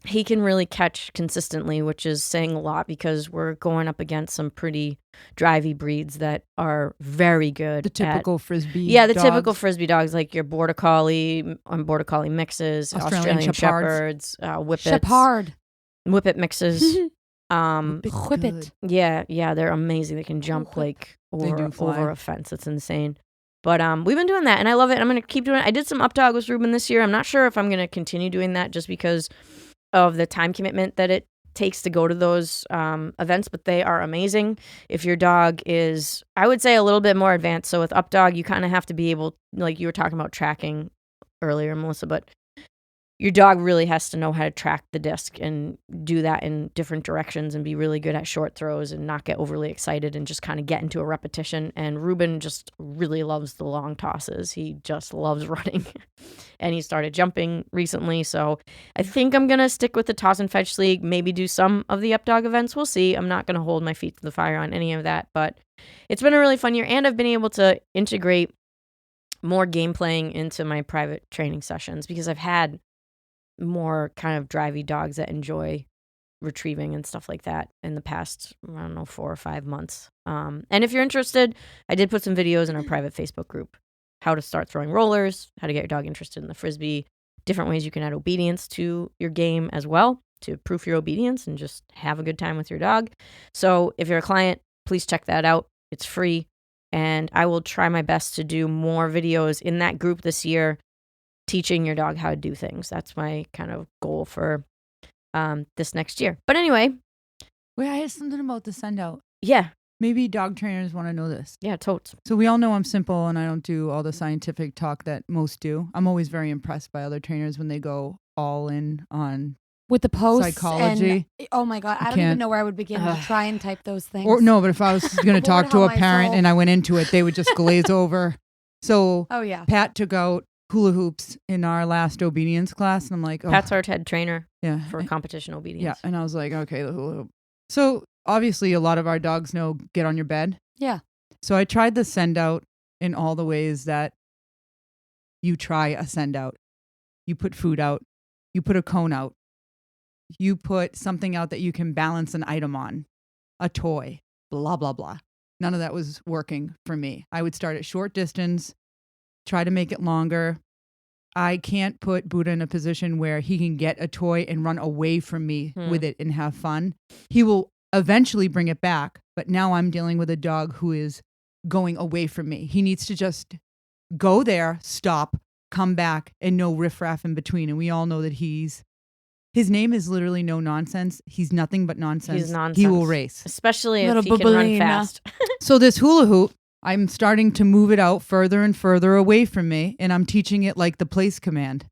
[SPEAKER 2] he can really catch consistently, which is saying a lot because we're going up against some pretty drivey breeds that are very good.
[SPEAKER 4] The typical Frisbee.
[SPEAKER 2] Yeah, the
[SPEAKER 4] dogs.
[SPEAKER 2] typical Frisbee dogs like your Border Collie, Border Collie mixes,
[SPEAKER 4] Australian
[SPEAKER 2] Australian
[SPEAKER 4] Shepherds.
[SPEAKER 2] Shepherds, Whippets,
[SPEAKER 3] Shepard.
[SPEAKER 2] Whippet mixes.
[SPEAKER 3] Whip it.
[SPEAKER 2] Yeah, they're amazing. They can jump like
[SPEAKER 4] They do fly.
[SPEAKER 2] over a fence. It's insane. But we've been doing that, and I love it. I'm going to keep doing it. I did some up dog with Ruben this year. I'm not sure if I'm going to continue doing that just because of the time commitment that it takes to go to those events, but they are amazing. If your dog is, I would say, a little bit more advanced. So with up dog, you kind of have to be able, like you were talking about tracking earlier, Melissa, but your dog really has to know how to track the disc and do that in different directions and be really good at short throws and not get overly excited and just kind of get into a repetition. And Ruben just really loves the long tosses. He just loves running. And he started jumping recently. So I think I'm going to stick with the Toss and Fetch League, maybe do some of the up dog events. We'll see. I'm not going to hold my feet to the fire on any of that. But it's been a really fun year. And I've been able to integrate more game playing into my private training sessions because I've had more kind of drivey dogs that enjoy retrieving and stuff like that in the past, I don't know, 4 or 5 months. And if you're interested, I did put some videos in our private Facebook group, how to start throwing rollers, how to get your dog interested in the Frisbee, different ways you can add obedience to your game as well to proof your obedience and just have a good time with your dog. So if you're a client, please check that out. It's free. And I will try my best to do more videos in that group this year, teaching your dog how to do things. That's my kind of goal for this next year. But anyway.
[SPEAKER 4] Wait, I had something about the send out.
[SPEAKER 2] Yeah.
[SPEAKER 4] Maybe dog trainers want to know this.
[SPEAKER 2] Yeah, totes.
[SPEAKER 4] So we all know I'm simple and I don't do all the scientific talk that most do. I'm always very impressed by other trainers when they go all in on
[SPEAKER 3] with the posts
[SPEAKER 4] psychology.
[SPEAKER 3] And, oh my God, I don't even know where I would begin to try and type those things.
[SPEAKER 4] Or no, but if I was going to talk to a parent and I went into it, they would just glaze over. So Pat took out hula hoops in our last obedience class, and I'm like,
[SPEAKER 2] Pat's our head trainer for competition obedience.
[SPEAKER 4] Yeah, and I was like, okay, the hula hoop. So obviously a lot of our dogs know get on your bed.
[SPEAKER 3] Yeah.
[SPEAKER 4] So I tried the send out in all the ways that you try a send out. You put food out. You put a cone out. You put something out that you can balance an item on, a toy, blah, blah, blah. None of that was working for me. I would start at short distance, try to make it longer. I can't put Buddha in a position where he can get a toy and run away from me with it and have fun. He will eventually bring it back, but now I'm dealing with a dog who is going away from me. He needs to just go there, stop, come back, and no riffraff in between. And we all know that his name is literally no nonsense. He's nothing but nonsense.
[SPEAKER 2] He's nonsense.
[SPEAKER 4] He will race.
[SPEAKER 2] Especially if he can run fast.
[SPEAKER 4] So this hula hoop, I'm starting to move it out further and further away from me, and I'm teaching it like the place command.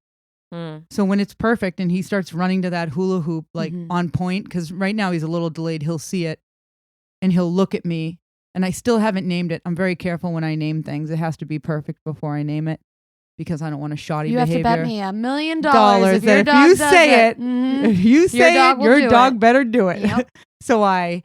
[SPEAKER 4] So when it's perfect and he starts running to that hula hoop like on point, because right now he's a little delayed, he'll see it and he'll look at me, and I still haven't named it. I'm very careful when I name things. It has to be perfect before I name it, because I don't want a shoddy behavior.
[SPEAKER 3] You have to bet me $1 million
[SPEAKER 4] if
[SPEAKER 3] your dog
[SPEAKER 4] you
[SPEAKER 3] does
[SPEAKER 4] say
[SPEAKER 3] it.
[SPEAKER 4] If you say your dog better do it.
[SPEAKER 3] Yep.
[SPEAKER 4] So I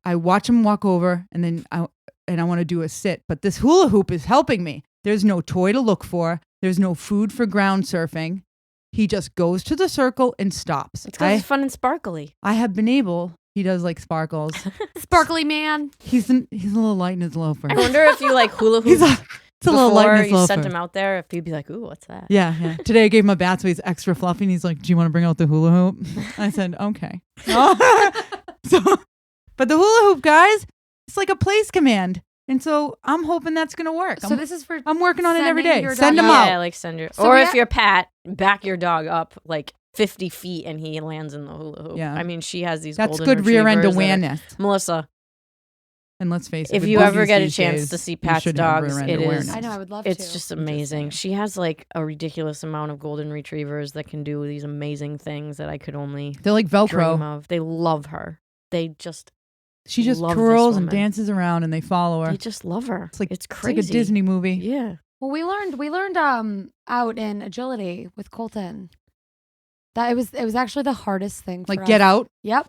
[SPEAKER 4] watch him walk over, and then I want to do a sit. But this hula hoop is helping me. There's no toy to look for. There's no food for ground surfing. He just goes to the circle and stops.
[SPEAKER 2] It's because it's fun and sparkly.
[SPEAKER 4] I have been able. He does like sparkles.
[SPEAKER 3] Sparkly man.
[SPEAKER 4] He's a little light in his loafer.
[SPEAKER 2] I wonder if you like hula hoops.
[SPEAKER 4] It's a little light in his
[SPEAKER 2] you
[SPEAKER 4] loafer.
[SPEAKER 2] sent him out there, if he'd be like, ooh, what's that?
[SPEAKER 4] Yeah. Today I gave him a bat, so he's extra fluffy, and he's like, do you want to bring out the hula hoop? I said, okay. But the hula hoop, guys, it's like a place command. And so I'm hoping that's going to work.
[SPEAKER 3] So this is for
[SPEAKER 4] I'm working on it every day.
[SPEAKER 3] Send
[SPEAKER 4] them out.
[SPEAKER 2] Yeah, like send your... So or if you're Pat, back your dog up like 50 feet and he lands in the hula hoop.
[SPEAKER 4] Yeah.
[SPEAKER 2] I mean, she has these
[SPEAKER 4] That's
[SPEAKER 2] golden
[SPEAKER 4] good rear end
[SPEAKER 2] retrievers
[SPEAKER 4] awareness.
[SPEAKER 2] Melissa.
[SPEAKER 4] And let's face it,
[SPEAKER 2] if you ever get a chance to see Pat's dogs, it is.
[SPEAKER 3] I know, I would love to.
[SPEAKER 2] It's just amazing. She has like a ridiculous amount of golden retrievers that can do these amazing things that I could only
[SPEAKER 4] They're like Velcro.
[SPEAKER 2] dream of. They love her. They just
[SPEAKER 4] She just
[SPEAKER 2] love
[SPEAKER 4] twirls
[SPEAKER 2] this
[SPEAKER 4] and
[SPEAKER 2] woman.
[SPEAKER 4] dances around, and they follow her.
[SPEAKER 2] They just love her. It's crazy.
[SPEAKER 4] It's like a Disney movie.
[SPEAKER 2] Yeah.
[SPEAKER 3] Well, we learned out in agility with Colton that it was actually the hardest thing for
[SPEAKER 4] Like
[SPEAKER 3] us.
[SPEAKER 4] get out.
[SPEAKER 3] Yep.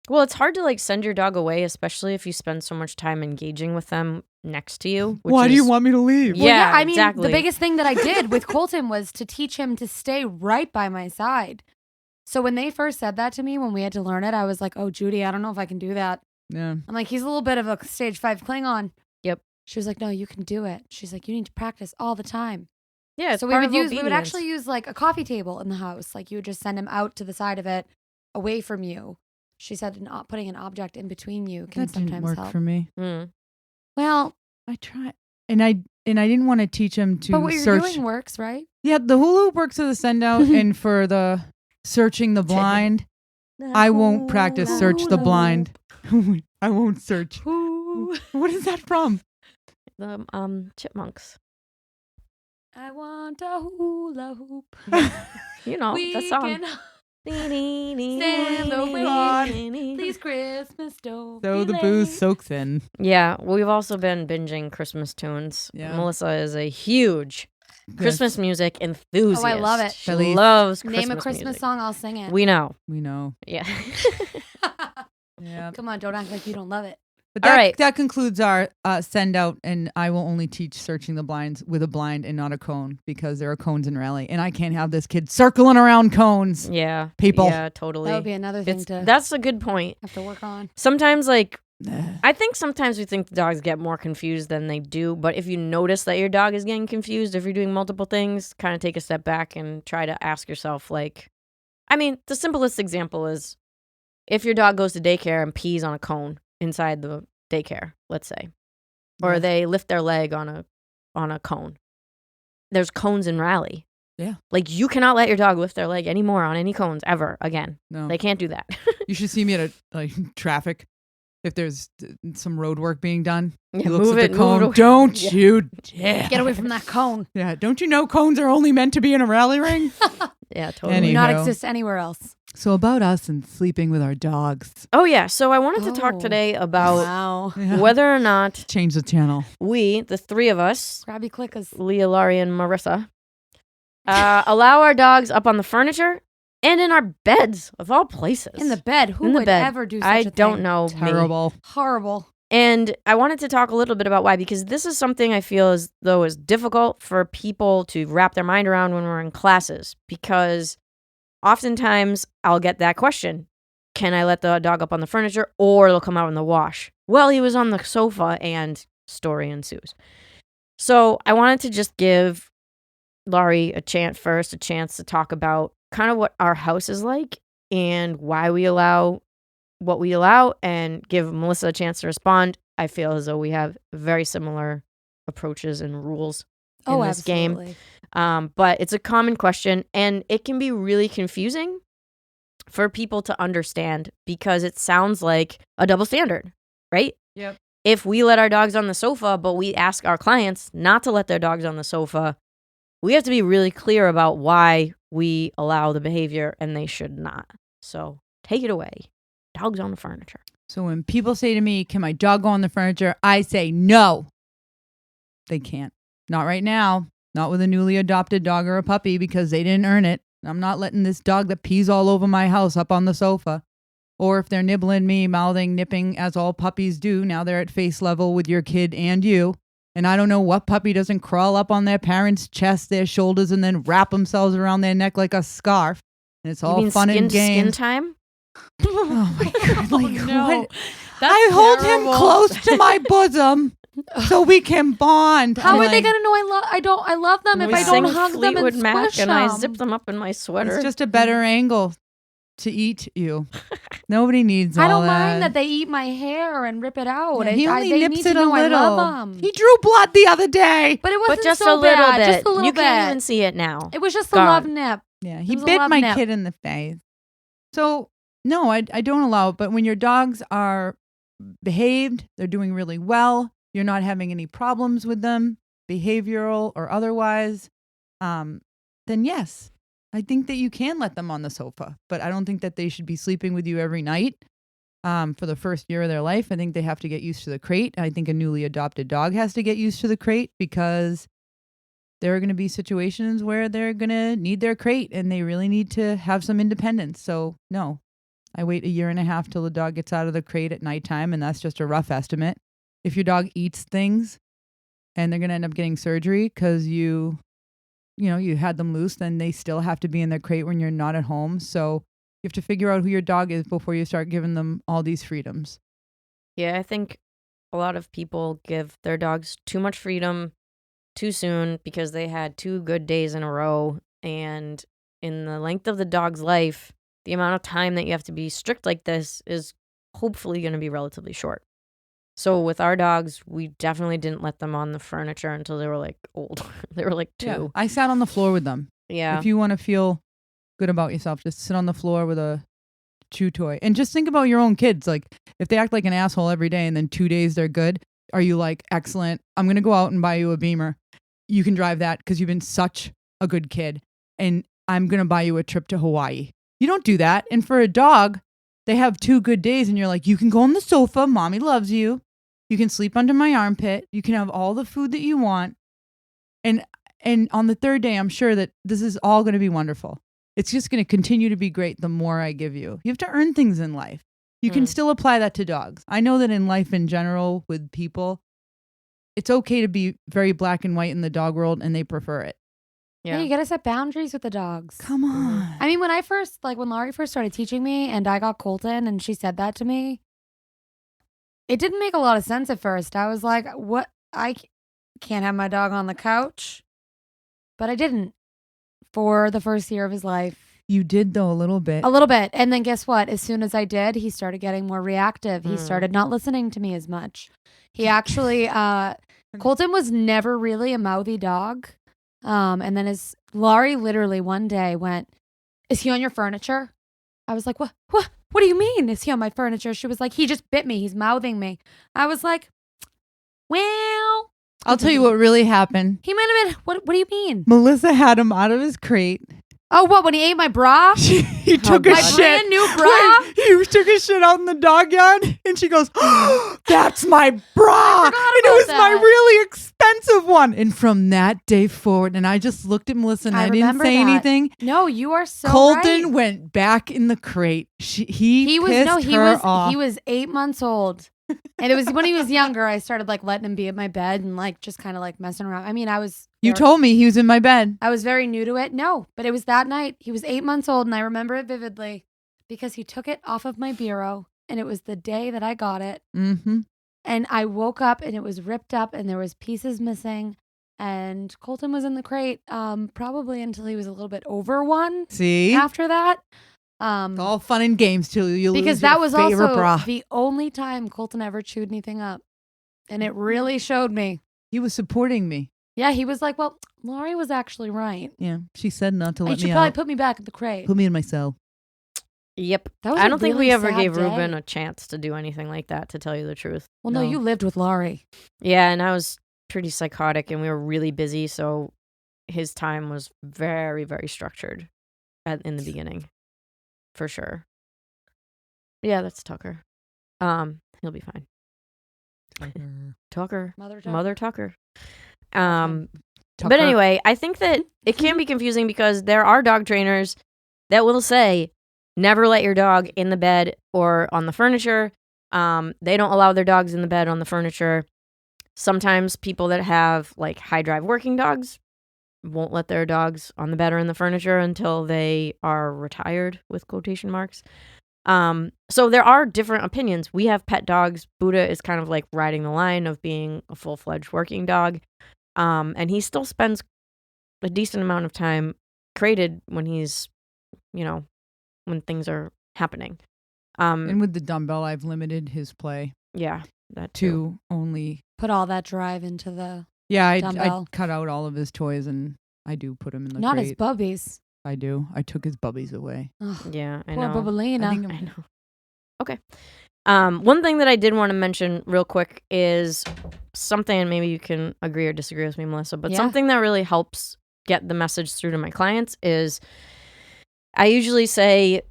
[SPEAKER 2] Well, it's hard to like send your dog away, especially if you spend so much time engaging with them next to you.
[SPEAKER 4] Why do you want me to leave?
[SPEAKER 2] Yeah,
[SPEAKER 3] Well, yeah, I mean,
[SPEAKER 2] exactly.
[SPEAKER 3] the biggest thing that I did with Colton was to teach him to stay right by my side. So when they first said that to me, when we had to learn it, I was like, oh, Judy, I don't know if I can do that.
[SPEAKER 4] Yeah.
[SPEAKER 3] I'm like, he's a little bit of a stage 5 Klingon.
[SPEAKER 2] Yep.
[SPEAKER 3] She was like, no, you can do it. She's like, you need to practice all the time.
[SPEAKER 2] Yeah.
[SPEAKER 3] So we would actually use like a coffee table in the house. Like you would just send him out to the side of it, away from you. She said putting an object in between you can
[SPEAKER 4] That didn't
[SPEAKER 3] sometimes
[SPEAKER 4] work
[SPEAKER 3] help.
[SPEAKER 4] for me.
[SPEAKER 3] Well,
[SPEAKER 4] I tried, and I didn't want to teach him to
[SPEAKER 3] but what you're
[SPEAKER 4] search.
[SPEAKER 3] doing works, right?
[SPEAKER 4] Yeah, the hula hoop works for the send out, and for the searching the blind, I won't practice search the blind. I won't search. What is that from?
[SPEAKER 2] The Chipmunks.
[SPEAKER 3] I want a hula hoop.
[SPEAKER 2] You know the song.
[SPEAKER 3] Stand away. Please, Christmas don't
[SPEAKER 4] So
[SPEAKER 3] be
[SPEAKER 4] the booze
[SPEAKER 3] late.
[SPEAKER 4] soaks in.
[SPEAKER 2] Yeah, we've also been binging Christmas tunes.
[SPEAKER 4] Yeah.
[SPEAKER 2] Melissa is a huge Christmas music enthusiast.
[SPEAKER 3] Oh, I love it.
[SPEAKER 2] She loves Christmas
[SPEAKER 3] Name a Christmas
[SPEAKER 2] music.
[SPEAKER 3] song, I'll sing it.
[SPEAKER 2] We know.
[SPEAKER 4] We know.
[SPEAKER 2] Yeah.
[SPEAKER 4] Yeah.
[SPEAKER 3] Come on, don't act like you don't love it.
[SPEAKER 4] But
[SPEAKER 2] All right.
[SPEAKER 4] that concludes our send out, and I will only teach searching the blinds with a blind and not a cone because there are cones in Raleigh, and I can't have this kid circling around cones.
[SPEAKER 2] Yeah.
[SPEAKER 4] People.
[SPEAKER 2] Yeah, totally.
[SPEAKER 3] That would be another thing to
[SPEAKER 2] That's a good point.
[SPEAKER 3] have to work on.
[SPEAKER 2] Sometimes, I think sometimes we think the dogs get more confused than they do, but if you notice that your dog is getting confused, if you're doing multiple things, kind of take a step back and try to ask yourself, the simplest example is if your dog goes to daycare and pees on a cone inside the daycare, let's say, or they lift their leg on a cone. There's cones in Raleigh.
[SPEAKER 4] Yeah.
[SPEAKER 2] You cannot let your dog lift their leg anymore on any cones ever again.
[SPEAKER 4] No.
[SPEAKER 2] They can't do that.
[SPEAKER 4] You should see me at traffic. If there's some road work being done,
[SPEAKER 2] Yeah,
[SPEAKER 4] he looks
[SPEAKER 2] move
[SPEAKER 4] at
[SPEAKER 2] it,
[SPEAKER 4] the
[SPEAKER 2] move it
[SPEAKER 4] cone.
[SPEAKER 2] away.
[SPEAKER 4] Don't
[SPEAKER 2] Yeah.
[SPEAKER 4] you dare.
[SPEAKER 3] Get away from that cone.
[SPEAKER 4] Yeah, don't you know cones are only meant to be in a rally ring?
[SPEAKER 2] Yeah, totally.
[SPEAKER 4] Anyhow.
[SPEAKER 3] Do not exist anywhere else.
[SPEAKER 4] So about us and sleeping with our dogs.
[SPEAKER 2] Oh, yeah. So I wanted to talk
[SPEAKER 3] Oh.
[SPEAKER 2] today about
[SPEAKER 3] Wow.
[SPEAKER 4] Yeah.
[SPEAKER 2] whether or not
[SPEAKER 4] Change the channel.
[SPEAKER 2] we, the three of us,
[SPEAKER 3] Grabby clickers.
[SPEAKER 2] Leah, Laurie, and Marissa, allow our dogs up on the furniture and in our beds, of all places.
[SPEAKER 3] In the bed. Who
[SPEAKER 2] In the
[SPEAKER 3] would
[SPEAKER 2] bed.
[SPEAKER 3] ever do such
[SPEAKER 2] I
[SPEAKER 3] a thing?
[SPEAKER 2] don't know. me.
[SPEAKER 4] Terrible.
[SPEAKER 3] Horrible.
[SPEAKER 2] And I wanted to talk a little bit about why, because this is something I feel as though is difficult for people to wrap their mind around when we're in classes, because oftentimes I'll get that question. Can I let the dog up on the furniture, or it'll come out in the wash? Well, he was on the sofa, and story ensues. So I wanted to just give Laurie a chance to talk about kind of what our house is like and why we allow what we allow, and give Melissa a chance to respond. I feel as though we have very similar approaches and rules in this
[SPEAKER 3] absolutely.
[SPEAKER 2] game. But it's a common question, and it can be really confusing for people to understand because it sounds like a double standard, right?
[SPEAKER 4] Yep.
[SPEAKER 2] If we let our dogs on the sofa, but we ask our clients not to let their dogs on the sofa, we have to be really clear about why we allow the behavior and they should not. So take it away. Dogs on the furniture.
[SPEAKER 4] So when people say to me, can my dog go on the furniture? I say no. They can't. Not right now. Not with a newly adopted dog or a puppy because they didn't earn it. I'm not letting this dog that pees all over my house up on the sofa. Or if they're nibbling me, mouthing, nipping, as all puppies do, now they're at face level with your kid and you. And I don't know what puppy doesn't crawl up on their parents' chest, their shoulders, and then wrap themselves around their neck like a scarf. And it's all
[SPEAKER 2] You mean
[SPEAKER 4] fun
[SPEAKER 2] skin
[SPEAKER 4] and
[SPEAKER 2] to skin
[SPEAKER 4] games.
[SPEAKER 2] time?
[SPEAKER 4] Oh my God. Like,
[SPEAKER 3] no.
[SPEAKER 4] what?
[SPEAKER 3] That's
[SPEAKER 4] I hold
[SPEAKER 3] terrible.
[SPEAKER 4] him close to my bosom so we can bond.
[SPEAKER 3] How
[SPEAKER 4] I'm
[SPEAKER 3] are they
[SPEAKER 4] like,
[SPEAKER 3] gonna know I love them if
[SPEAKER 2] We
[SPEAKER 3] I don't
[SPEAKER 2] sing
[SPEAKER 3] hug them
[SPEAKER 2] Fleetwood
[SPEAKER 3] and
[SPEAKER 2] Mac,
[SPEAKER 3] squish
[SPEAKER 2] and
[SPEAKER 3] them?
[SPEAKER 2] I zip them up in my sweater.
[SPEAKER 4] It's just a better angle to eat you. Nobody needs all
[SPEAKER 3] I don't
[SPEAKER 4] that.
[SPEAKER 3] mind that they eat my hair and rip it out.
[SPEAKER 4] Yeah, he only
[SPEAKER 3] they
[SPEAKER 4] nips
[SPEAKER 3] need to
[SPEAKER 4] it
[SPEAKER 3] know
[SPEAKER 4] a little.
[SPEAKER 3] I love them.
[SPEAKER 4] He drew blood the other day.
[SPEAKER 3] But it wasn't
[SPEAKER 2] but just
[SPEAKER 3] so
[SPEAKER 2] a little
[SPEAKER 3] bad.
[SPEAKER 2] bit.
[SPEAKER 3] Just a little
[SPEAKER 2] you
[SPEAKER 3] bit.
[SPEAKER 2] can't even see it now.
[SPEAKER 3] It was just a
[SPEAKER 2] Gone.
[SPEAKER 3] love nip.
[SPEAKER 4] Yeah,
[SPEAKER 3] It
[SPEAKER 4] he
[SPEAKER 3] was a
[SPEAKER 4] bit
[SPEAKER 3] love
[SPEAKER 4] my
[SPEAKER 3] nip.
[SPEAKER 4] kid in the face. So, no, I don't allow it. But when your dogs are behaved, they're doing really well, you're not having any problems with them, behavioral or otherwise, then yes, I think that you can let them on the sofa. But I don't think that they should be sleeping with you every night for the first year of their life. I think they have to get used to the crate. I think a newly adopted dog has to get used to the crate because there are going to be situations where they're going to need their crate and they really need to have some independence. So, no, I wait a year and a half till the dog gets out of the crate at nighttime, and that's just a rough estimate. If your dog eats things and they're going to end up getting surgery because you had them loose, then they still have to be in their crate when you're not at home. So you have to figure out who your dog is before you start giving them all these freedoms.
[SPEAKER 2] Yeah, I think a lot of people give their dogs too much freedom too soon because they had 2 good days in a row. And in the length of the dog's life, the amount of time that you have to be strict like this is hopefully going to be relatively short. So with our dogs, we definitely didn't let them on the furniture until they were old. They were 2.
[SPEAKER 4] Yeah, I sat on the floor with them.
[SPEAKER 2] Yeah.
[SPEAKER 4] If you want to feel good about yourself, just sit on the floor with a chew toy. And just think about your own kids. Like, if they act like an asshole every day and then 2 days they're good, are you like, excellent, I'm going to go out and buy you a Beamer. You can drive that because you've been such a good kid. And I'm going to buy you a trip to Hawaii. You don't do that. And for a dog, they have 2 good days and you're like, you can go on the sofa. Mommy loves you. You can sleep under my armpit. You can have all the food that you want. And on the 3rd day, I'm sure that this is all going to be wonderful. It's just going to continue to be great the more I give you. You have to earn things in life. You can still apply that to dogs. I know that in life in general with people, it's okay to be very black and white in the dog world, and they prefer it.
[SPEAKER 3] Yeah, you gotta set boundaries with the dogs.
[SPEAKER 4] Come on.
[SPEAKER 3] I mean, when Laurie first started teaching me and I got Colton and she said that to me, it didn't make a lot of sense at first. I was like, what? I can't have my dog on the couch. But I didn't for the first year of his life.
[SPEAKER 4] You did, though, a little bit.
[SPEAKER 3] A little bit. And then guess what? As soon as I did, he started getting more reactive. He started not listening to me as much. He actually, Colton was never really a mouthy dog. And then Laurie literally one day went, "Is he on your furniture?" I was like, "What? What do you mean? Is he on my furniture?" She was like, "He just bit me. He's mouthing me." I was like, "Well,
[SPEAKER 4] I'll tell you what really happened.
[SPEAKER 3] He might have been, what do you mean?"
[SPEAKER 4] Melissa had him out of his crate.
[SPEAKER 3] Oh, what? When he ate my bra?
[SPEAKER 4] He took a
[SPEAKER 3] my
[SPEAKER 4] shit.
[SPEAKER 3] brand new bra?
[SPEAKER 4] He took a shit out in the dog yard, and she goes, "Oh, that's my bra. And it was my really expensive one." And from that day forward, and I just looked at Melissa and I didn't say anything.
[SPEAKER 3] No, you are so
[SPEAKER 4] Colton
[SPEAKER 3] right.
[SPEAKER 4] went back in the crate. He
[SPEAKER 3] was 8 months old. And it was when he was younger, I started like letting him be at my bed and like just kind of like messing around. I mean,
[SPEAKER 4] You told me he was in my bed.
[SPEAKER 3] I was very new to it. No, but it was that night. He was 8 months old and I remember it vividly because he took it off of my bureau and it was the day that I got it.
[SPEAKER 4] Mm-hmm.
[SPEAKER 3] And I woke up and it was ripped up and there was pieces missing. And Colton was in the crate probably until he was a little bit over 1.
[SPEAKER 4] See?
[SPEAKER 3] After that.
[SPEAKER 4] It's all fun and games till you lose
[SPEAKER 3] because that
[SPEAKER 4] your
[SPEAKER 3] was
[SPEAKER 4] favorite
[SPEAKER 3] also
[SPEAKER 4] bra.
[SPEAKER 3] the only time Colton ever chewed anything up. And it really showed me.
[SPEAKER 4] He was supporting me.
[SPEAKER 3] Yeah, he was like, "Well, Laurie was actually right.
[SPEAKER 4] Yeah, she said not to let me out.
[SPEAKER 3] You should probably put me back in the crate."
[SPEAKER 4] Put me in my cell.
[SPEAKER 2] Yep.
[SPEAKER 3] That was
[SPEAKER 2] I
[SPEAKER 3] a
[SPEAKER 2] don't think
[SPEAKER 3] really
[SPEAKER 2] we ever
[SPEAKER 3] sad
[SPEAKER 2] gave
[SPEAKER 3] day.
[SPEAKER 2] Ruben a chance to do anything like that, to tell you the truth.
[SPEAKER 3] Well, no, you lived with Laurie.
[SPEAKER 2] Yeah, and I was pretty psychotic and we were really busy, so his time was very, very structured in the beginning. For sure. Yeah, that's Tucker. He'll be fine. Tucker. Mother Tucker. But anyway, I think that it can be confusing because there are dog trainers that will say, never let your dog in the bed or on the furniture. They don't allow their dogs in the bed on the furniture. Sometimes people that have like high drive working dogs won't let their dogs on the bed or in the furniture until they are retired, with quotation marks. So there are different opinions. We have pet dogs. Buddha is kind of like riding the line of being a full-fledged working dog. And he still spends a decent amount of time crated when he's, when things are happening.
[SPEAKER 4] And with the dumbbell, I've limited his play.
[SPEAKER 2] Yeah, that
[SPEAKER 4] to
[SPEAKER 2] too.
[SPEAKER 4] only
[SPEAKER 3] put all that drive into the
[SPEAKER 4] I cut out all of his toys and I do put him in the
[SPEAKER 3] Not
[SPEAKER 4] crate.
[SPEAKER 3] his bubbies.
[SPEAKER 4] I do. I took his bubbies away.
[SPEAKER 2] Yeah, I
[SPEAKER 3] poor
[SPEAKER 2] know.
[SPEAKER 3] Bubbalina.
[SPEAKER 2] I know. Okay. One thing that I did want to mention real quick is something, and maybe you can agree or disagree with me, Melissa, but something that really helps get the message through to my clients is I usually say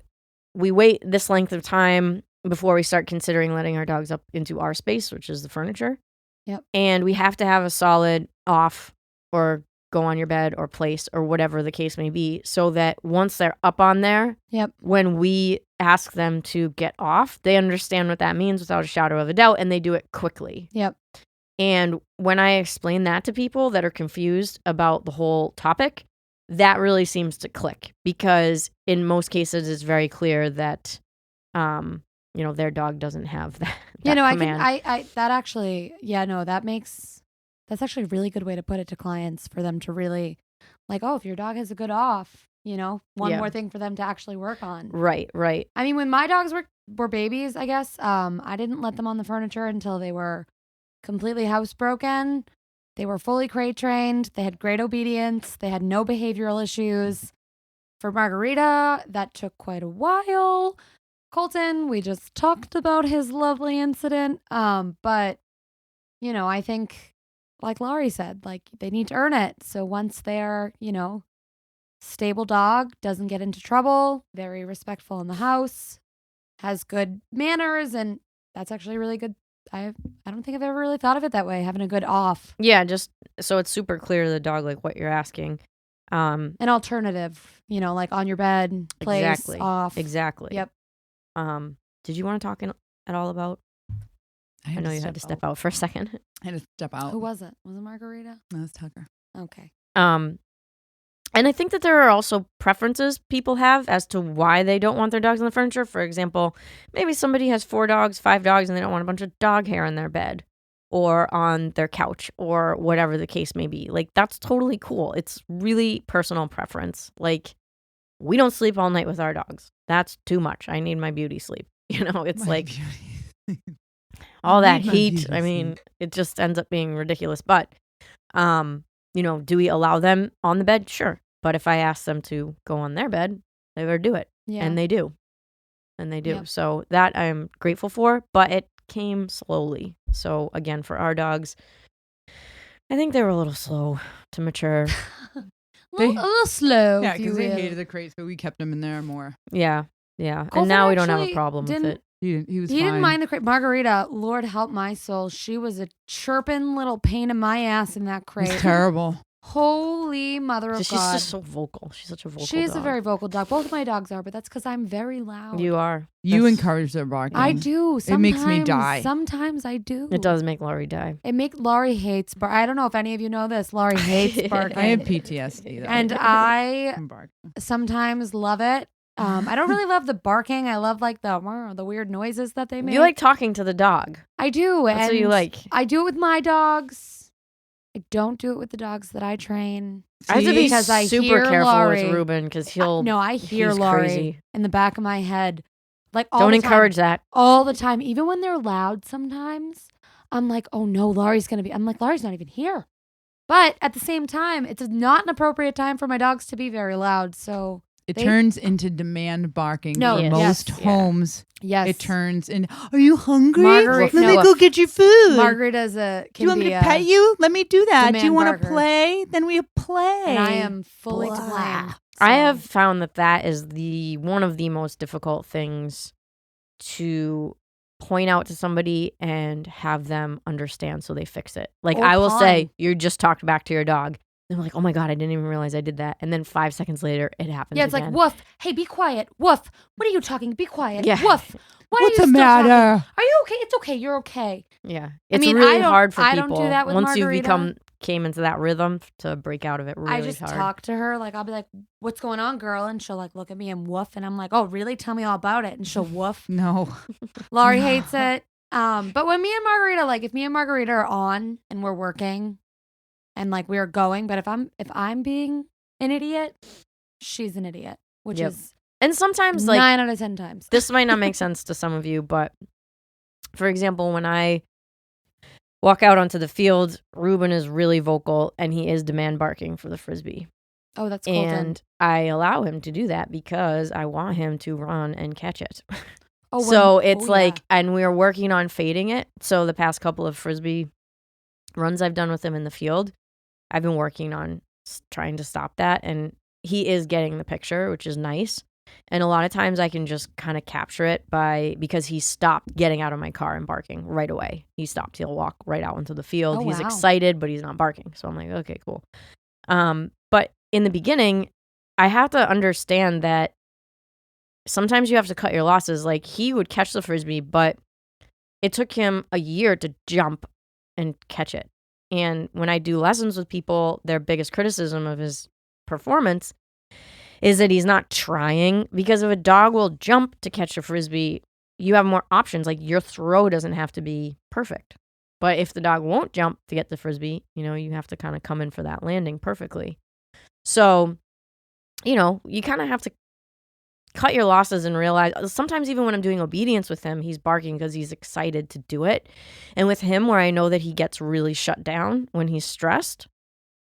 [SPEAKER 2] we wait this length of time before we start considering letting our dogs up into our space, which is the furniture.
[SPEAKER 3] Yep.
[SPEAKER 2] And we have to have a solid off or go on your bed or place or whatever the case may be, so that once they're up on there, when we ask them to get off, they understand what that means without a shadow of a doubt, and they do it quickly.
[SPEAKER 3] Yep.
[SPEAKER 2] And when I explain that to people that are confused about the whole topic, that really seems to click, because in most cases it's very clear that their dog doesn't have that command.
[SPEAKER 3] That's actually a really good way to put it to clients, for them to really like, oh, if your dog has a good off, more thing for them to actually work on.
[SPEAKER 2] Right.
[SPEAKER 3] I mean, when my dogs were babies, I guess, I didn't let them on the furniture until they were completely housebroken. They were fully crate trained. They had great obedience. They had no behavioral issues. For Margarita, that took quite a while. Colton, we just talked about his lovely incident. But, I think, like Laurie said, like, they need to earn it. So once they're, stable dog, doesn't get into trouble, very respectful in the house, has good manners, and that's actually really good. I don't think I've ever really thought of it that way, having a good off.
[SPEAKER 2] Yeah, just so it's super clear to the dog, like, what you're asking.
[SPEAKER 3] An alternative, like on your bed, place, off.
[SPEAKER 2] Exactly.
[SPEAKER 3] Yep.
[SPEAKER 2] did you want to talk at all about? I know you had to step out for a second.
[SPEAKER 4] I had to step out.
[SPEAKER 3] Who was it? Was it Margarita?
[SPEAKER 4] No, it's Tucker.
[SPEAKER 3] Okay.
[SPEAKER 2] And I think that there are also preferences people have as to why they don't want their dogs on the furniture. For example, maybe somebody has 4 dogs, 5 dogs, and they don't want a bunch of dog hair in their bed or on their couch or whatever the case may be. Like, that's totally cool. It's really personal preference. Like, we don't sleep all night with our dogs. That's too much. I need my beauty sleep. It's all that heat. I mean, it just ends up being ridiculous. But, do we allow them on the bed? Sure. But if I ask them to go on their bed, they better do it.
[SPEAKER 3] Yeah.
[SPEAKER 2] And they do.
[SPEAKER 3] Yep.
[SPEAKER 2] So that I'm grateful for, but it came slowly. So again, for our dogs, I think they were a little slow to mature.
[SPEAKER 3] a little slow.
[SPEAKER 4] Yeah, because they hated the crate, so we kept them in there more.
[SPEAKER 2] Yeah.
[SPEAKER 3] Colton
[SPEAKER 2] and now we don't have a problem with it.
[SPEAKER 4] He was fine.
[SPEAKER 3] He didn't mind the crate. Margarita, Lord help my soul. She was a chirping little pain in my ass in that crate.
[SPEAKER 4] It's terrible.
[SPEAKER 3] Holy mother of God.
[SPEAKER 2] She's just so vocal. She's such a vocal
[SPEAKER 3] She is
[SPEAKER 2] dog.
[SPEAKER 3] a very vocal dog. Both of my dogs are, but that's because I'm very loud.
[SPEAKER 2] You are.
[SPEAKER 4] You encourage their barking.
[SPEAKER 3] I do. Sometimes,
[SPEAKER 4] it makes me die.
[SPEAKER 3] Sometimes I do.
[SPEAKER 2] It does make Laurie die.
[SPEAKER 3] Laurie hates bark. I don't know if any of you know this. Laurie hates barking.
[SPEAKER 4] I have PTSD though.
[SPEAKER 3] And I sometimes love it. I don't really love the barking. I love like the weird noises that they make.
[SPEAKER 2] You like talking to the dog.
[SPEAKER 3] I do.
[SPEAKER 2] That's what you like.
[SPEAKER 3] I do it with my dogs. I don't do it with the dogs that I train.
[SPEAKER 2] I have to be
[SPEAKER 3] because I
[SPEAKER 2] super
[SPEAKER 3] hear
[SPEAKER 2] careful
[SPEAKER 3] Laurie.
[SPEAKER 2] with Ruben because he'll.
[SPEAKER 3] I hear
[SPEAKER 2] he's
[SPEAKER 3] Laurie
[SPEAKER 2] crazy.
[SPEAKER 3] in the back of my head, like all
[SPEAKER 2] Don't
[SPEAKER 3] the
[SPEAKER 2] encourage
[SPEAKER 3] time,
[SPEAKER 2] that
[SPEAKER 3] all the time. Even when they're loud, sometimes I'm like, oh no, Laurie's gonna be. I'm like, Laurie's not even here. But at the same time, it's not an appropriate time for my dogs to be very loud. So
[SPEAKER 4] it turns into demand barking.
[SPEAKER 3] No,
[SPEAKER 4] for most homes.
[SPEAKER 3] Yes,
[SPEAKER 4] it turns in. Are you hungry?
[SPEAKER 3] Let
[SPEAKER 4] me go get your food.
[SPEAKER 3] Margarita's
[SPEAKER 4] do you want me to pet you? Let me do that. Do you want to play? Then we play.
[SPEAKER 3] And I am fully to blame. So.
[SPEAKER 2] I have found that is one of the most difficult things to point out to somebody and have them understand so they fix it. Like I will say, you just talked back to your dog. And they're like, oh my God, I didn't even realize I did that. And then 5 seconds later, it happens
[SPEAKER 3] Yeah, it's
[SPEAKER 2] again.
[SPEAKER 3] like, woof. Hey, be quiet. Woof. What are you talking? Be quiet.
[SPEAKER 2] Yeah.
[SPEAKER 3] Woof.
[SPEAKER 4] What's the matter?
[SPEAKER 3] Talking? Are you okay? It's okay. You're okay.
[SPEAKER 2] Yeah. It's really hard for people.
[SPEAKER 3] I don't do that with
[SPEAKER 2] once
[SPEAKER 3] Margarita.
[SPEAKER 2] you came into that rhythm to break out of it really
[SPEAKER 3] I just
[SPEAKER 2] hard.
[SPEAKER 3] talk to her. Like, I'll be like, what's going on, girl? And she'll like look at me and woof. And I'm like, oh, really? Tell me all about it. And she'll woof.
[SPEAKER 4] No.
[SPEAKER 3] Laurie hates it. But when me and Margarita, like if me and Margarita are on and we're working and like we're going, but if I'm being an idiot, she's an idiot, which is
[SPEAKER 2] and sometimes like
[SPEAKER 3] 9 out of 10 times.
[SPEAKER 2] This might not make sense to some of you, but for example, when I walk out onto the field, Ruben is really vocal and he is demand barking for the Frisbee.
[SPEAKER 3] Oh, that's cool.
[SPEAKER 2] And I allow him to do that because I want him to run and catch it.
[SPEAKER 3] Oh,
[SPEAKER 2] so it's like, and we're working on fading it. So the past couple of Frisbee runs I've done with him in the field, I've been working on trying to stop that. And he is getting the picture, which is nice. And a lot of times I can just kind of capture it because he stopped getting out of my car and barking right away. He stopped. He'll walk right out into the field.
[SPEAKER 3] Oh,
[SPEAKER 2] he's
[SPEAKER 3] wow.
[SPEAKER 2] excited, but he's not barking. So I'm like, okay, cool. But in the beginning, I have to understand that sometimes you have to cut your losses. Like he would catch the Frisbee, but it took him a year to jump and catch it. And when I do lessons with people, their biggest criticism of his performance is that he's not trying, because if a dog will jump to catch a Frisbee, you have more options. Like your throw doesn't have to be perfect. But if the dog won't jump to get the Frisbee, you have to kind of come in for that landing perfectly. So, you kind of have to cut your losses and realize sometimes even when I'm doing obedience with him, he's barking because he's excited to do it. And with him, where I know that he gets really shut down when he's stressed,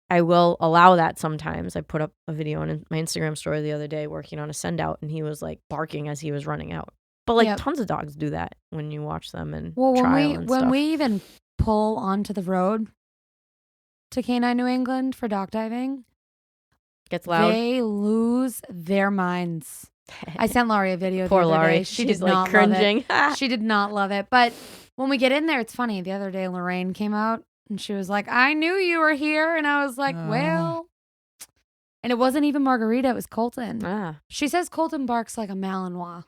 [SPEAKER 2] I will allow that sometimes. I put up a video on my Instagram story the other day working on a send out, and he was like barking as he was running out. But like tons of dogs do that when you watch them and trial and stuff.
[SPEAKER 3] When we even pull onto the road to Canine New England for dock diving,
[SPEAKER 2] gets loud.
[SPEAKER 3] They lose their minds. I sent Laurie a video
[SPEAKER 2] Poor
[SPEAKER 3] the other
[SPEAKER 2] Laurie.
[SPEAKER 3] day. She
[SPEAKER 2] She's
[SPEAKER 3] did
[SPEAKER 2] like
[SPEAKER 3] not
[SPEAKER 2] cringing.
[SPEAKER 3] love it. She did not love it. But when we get in there, it's funny. The other day, Lorraine came out and she was like, I knew you were here. And I was like, well. And it wasn't even Margarita. It was Colton. She says Colton barks like a Malinois.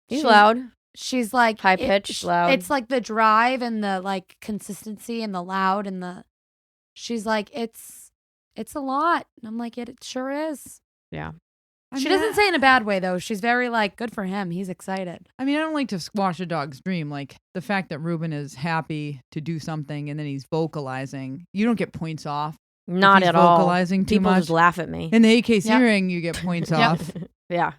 [SPEAKER 2] He's loud.
[SPEAKER 3] She's like
[SPEAKER 2] High pitched, loud.
[SPEAKER 3] It's like the drive and the like consistency and the loud and the. She's like it's a lot. And I'm like it sure is.
[SPEAKER 2] Yeah.
[SPEAKER 3] She doesn't say in a bad way though. She's very like good for him. He's excited.
[SPEAKER 4] I mean, I don't like to squash a dog's dream. Like the fact that Ruben is happy to do something and then he's vocalizing. You don't get points off.
[SPEAKER 2] Not
[SPEAKER 4] he's
[SPEAKER 2] at all.
[SPEAKER 4] Vocalizing too
[SPEAKER 2] People
[SPEAKER 4] much.
[SPEAKER 2] just laugh at me.
[SPEAKER 4] In the AKC ring, you get points off
[SPEAKER 2] Yeah.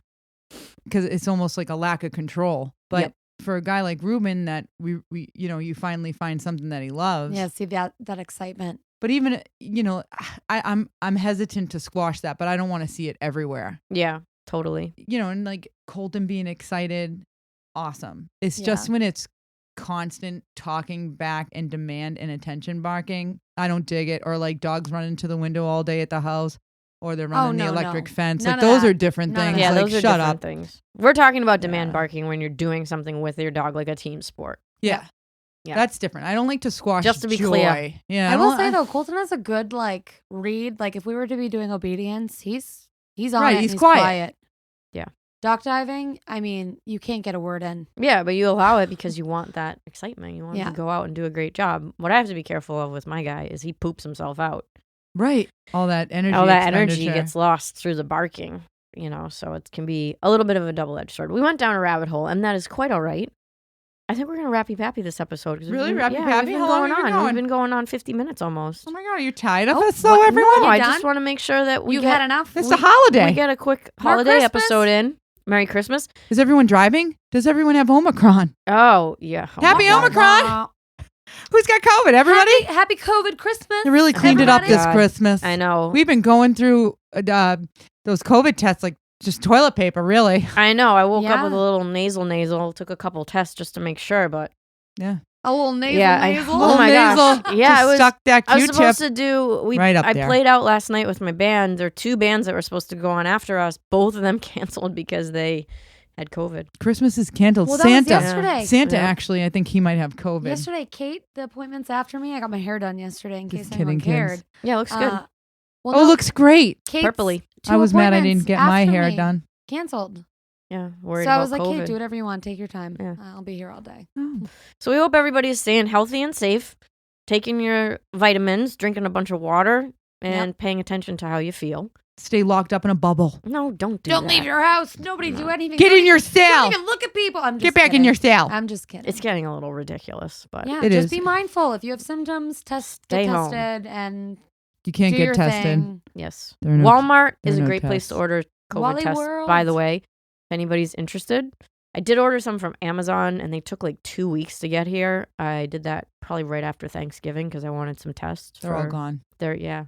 [SPEAKER 4] because it's almost like a lack of control. But
[SPEAKER 2] Yep.
[SPEAKER 4] for a guy like Ruben, that we you finally find something that he loves.
[SPEAKER 3] Yeah, see that excitement.
[SPEAKER 4] But even I'm hesitant to squash that, but I don't want to see it everywhere.
[SPEAKER 2] Yeah, totally.
[SPEAKER 4] And like Colton being excited, awesome. It's just when it's constant talking back and demand and attention barking, I don't dig it. Or like dogs running to the window all day at the house, or they're running the electric fence.
[SPEAKER 3] None
[SPEAKER 4] like
[SPEAKER 3] of
[SPEAKER 4] those
[SPEAKER 3] that.
[SPEAKER 4] are different
[SPEAKER 3] None of
[SPEAKER 4] things.
[SPEAKER 2] Yeah,
[SPEAKER 4] like
[SPEAKER 2] those are
[SPEAKER 4] shut
[SPEAKER 2] different
[SPEAKER 4] up.
[SPEAKER 2] things. We're talking about demand
[SPEAKER 4] Yeah.
[SPEAKER 2] barking when you're doing something with your dog, like a team sport.
[SPEAKER 4] Yeah.
[SPEAKER 2] Yeah.
[SPEAKER 4] That's different. I don't like to squash
[SPEAKER 2] Just to be
[SPEAKER 4] joy.
[SPEAKER 2] clear.
[SPEAKER 4] Yeah,
[SPEAKER 3] I will say though, Colton has a good like read. Like if we were to be doing obedience, he's on
[SPEAKER 4] Right,
[SPEAKER 3] it.
[SPEAKER 4] he's
[SPEAKER 3] He's
[SPEAKER 4] quiet.
[SPEAKER 2] Yeah.
[SPEAKER 3] Dock diving, I mean, you can't get a word in.
[SPEAKER 2] Yeah, but you allow it because you want that excitement. You want him
[SPEAKER 3] Yeah.
[SPEAKER 2] to go out and do a great job. What I have to be careful of with my guy is he poops himself out.
[SPEAKER 4] Right. All that energy.
[SPEAKER 2] All that energy
[SPEAKER 4] expenditure.
[SPEAKER 2] gets lost through the barking, so it can be a little bit of a double-edged sword. We went down a rabbit hole, and that is quite all right. I think we're going to rappy-pappy this episode. 'Cause
[SPEAKER 4] Really?
[SPEAKER 2] we've been-
[SPEAKER 4] Rappy-pappy?
[SPEAKER 2] we've been
[SPEAKER 4] How long
[SPEAKER 2] going
[SPEAKER 4] have you been
[SPEAKER 2] on. We've
[SPEAKER 4] going?
[SPEAKER 2] been going on 50 minutes almost.
[SPEAKER 4] Oh my God, are you tired of
[SPEAKER 3] Oh,
[SPEAKER 4] us though,
[SPEAKER 3] what?
[SPEAKER 4] everyone?
[SPEAKER 2] No,
[SPEAKER 3] You
[SPEAKER 2] I
[SPEAKER 3] done?
[SPEAKER 2] just want to make sure that we
[SPEAKER 3] You've
[SPEAKER 2] get,
[SPEAKER 3] had enough.
[SPEAKER 4] It's a holiday.
[SPEAKER 2] we get a quick
[SPEAKER 3] Merry
[SPEAKER 2] holiday
[SPEAKER 3] Christmas.
[SPEAKER 2] episode in. Merry Christmas.
[SPEAKER 4] Is everyone driving? Does everyone have Omicron?
[SPEAKER 2] Oh, yeah. Oh,
[SPEAKER 4] Happy
[SPEAKER 2] my God.
[SPEAKER 4] Omicron! Who's got COVID? Everybody?
[SPEAKER 3] Happy COVID Christmas.
[SPEAKER 4] They really cleaned it up
[SPEAKER 3] Everybody.
[SPEAKER 4] this
[SPEAKER 2] God.
[SPEAKER 4] Christmas.
[SPEAKER 2] I know.
[SPEAKER 4] We've been going through those COVID tests like just toilet paper, really.
[SPEAKER 2] I know. I woke up
[SPEAKER 3] Yeah.
[SPEAKER 2] with a little nasal, took a couple tests just to make sure, but
[SPEAKER 4] Yeah.
[SPEAKER 3] A little nasal.
[SPEAKER 2] yeah,
[SPEAKER 3] nasal.
[SPEAKER 2] oh my gosh. Yeah,
[SPEAKER 4] Just
[SPEAKER 2] it was
[SPEAKER 4] stuck that
[SPEAKER 2] I was
[SPEAKER 4] Q-tip.
[SPEAKER 2] supposed to do
[SPEAKER 4] right up
[SPEAKER 2] I
[SPEAKER 4] there.
[SPEAKER 2] played out last night with my band. There are two bands that were supposed to go on after us. Both of them canceled because they had COVID.
[SPEAKER 4] Christmas is canceled.
[SPEAKER 3] Well, that was
[SPEAKER 4] Santa.
[SPEAKER 3] yesterday.
[SPEAKER 4] Santa,
[SPEAKER 2] Yeah.
[SPEAKER 4] actually, I think he might have COVID.
[SPEAKER 3] Yesterday, Kate, the appointment's after me. I got my hair done yesterday in
[SPEAKER 4] Just
[SPEAKER 3] case anyone
[SPEAKER 4] kidding,
[SPEAKER 3] cared.
[SPEAKER 4] kids.
[SPEAKER 2] Yeah, it looks good.
[SPEAKER 3] Well,
[SPEAKER 4] Oh,
[SPEAKER 3] no,
[SPEAKER 4] looks great.
[SPEAKER 3] Kate's
[SPEAKER 2] Purpley.
[SPEAKER 3] two
[SPEAKER 4] I was mad I
[SPEAKER 3] appointments
[SPEAKER 4] didn't get my
[SPEAKER 3] after
[SPEAKER 4] hair
[SPEAKER 3] me
[SPEAKER 4] done.
[SPEAKER 3] Canceled.
[SPEAKER 2] Yeah, worried
[SPEAKER 3] So
[SPEAKER 2] about
[SPEAKER 3] I was like,
[SPEAKER 2] COVID.
[SPEAKER 3] Kate, do whatever you want. Take your time.
[SPEAKER 2] Yeah.
[SPEAKER 3] I'll be here all day.
[SPEAKER 4] Oh.
[SPEAKER 2] So we hope everybody is staying healthy and safe, taking your vitamins, drinking a bunch of water, and paying attention to how you feel.
[SPEAKER 4] Stay locked up in a bubble.
[SPEAKER 2] No, don't do
[SPEAKER 3] Don't
[SPEAKER 2] that.
[SPEAKER 3] leave your house. Nobody do anything.
[SPEAKER 4] Get
[SPEAKER 3] Don't
[SPEAKER 4] in your
[SPEAKER 3] even-
[SPEAKER 4] cell.
[SPEAKER 3] Don't even look at people. I'm just
[SPEAKER 4] Get back in
[SPEAKER 3] kidding.
[SPEAKER 4] your cell.
[SPEAKER 3] I'm just kidding.
[SPEAKER 2] It's getting a little ridiculous, but
[SPEAKER 3] yeah,
[SPEAKER 4] It
[SPEAKER 3] just
[SPEAKER 4] is.
[SPEAKER 3] be mindful. If you have symptoms, get
[SPEAKER 2] Stay home.
[SPEAKER 3] tested and
[SPEAKER 4] You can't
[SPEAKER 3] do
[SPEAKER 4] get
[SPEAKER 3] your
[SPEAKER 4] tested.
[SPEAKER 3] thing.
[SPEAKER 2] yes.
[SPEAKER 4] There are no-
[SPEAKER 2] Walmart
[SPEAKER 4] there
[SPEAKER 2] is
[SPEAKER 4] are
[SPEAKER 2] a
[SPEAKER 4] no
[SPEAKER 2] great place to
[SPEAKER 4] tests.
[SPEAKER 2] order COVID
[SPEAKER 3] Wally
[SPEAKER 2] tests,
[SPEAKER 3] World.
[SPEAKER 2] by the way, if anybody's interested. I did order some from Amazon, and they took like 2 weeks to get here. I did that probably right after Thanksgiving because I wanted some tests.
[SPEAKER 4] They're all gone.
[SPEAKER 2] Yeah.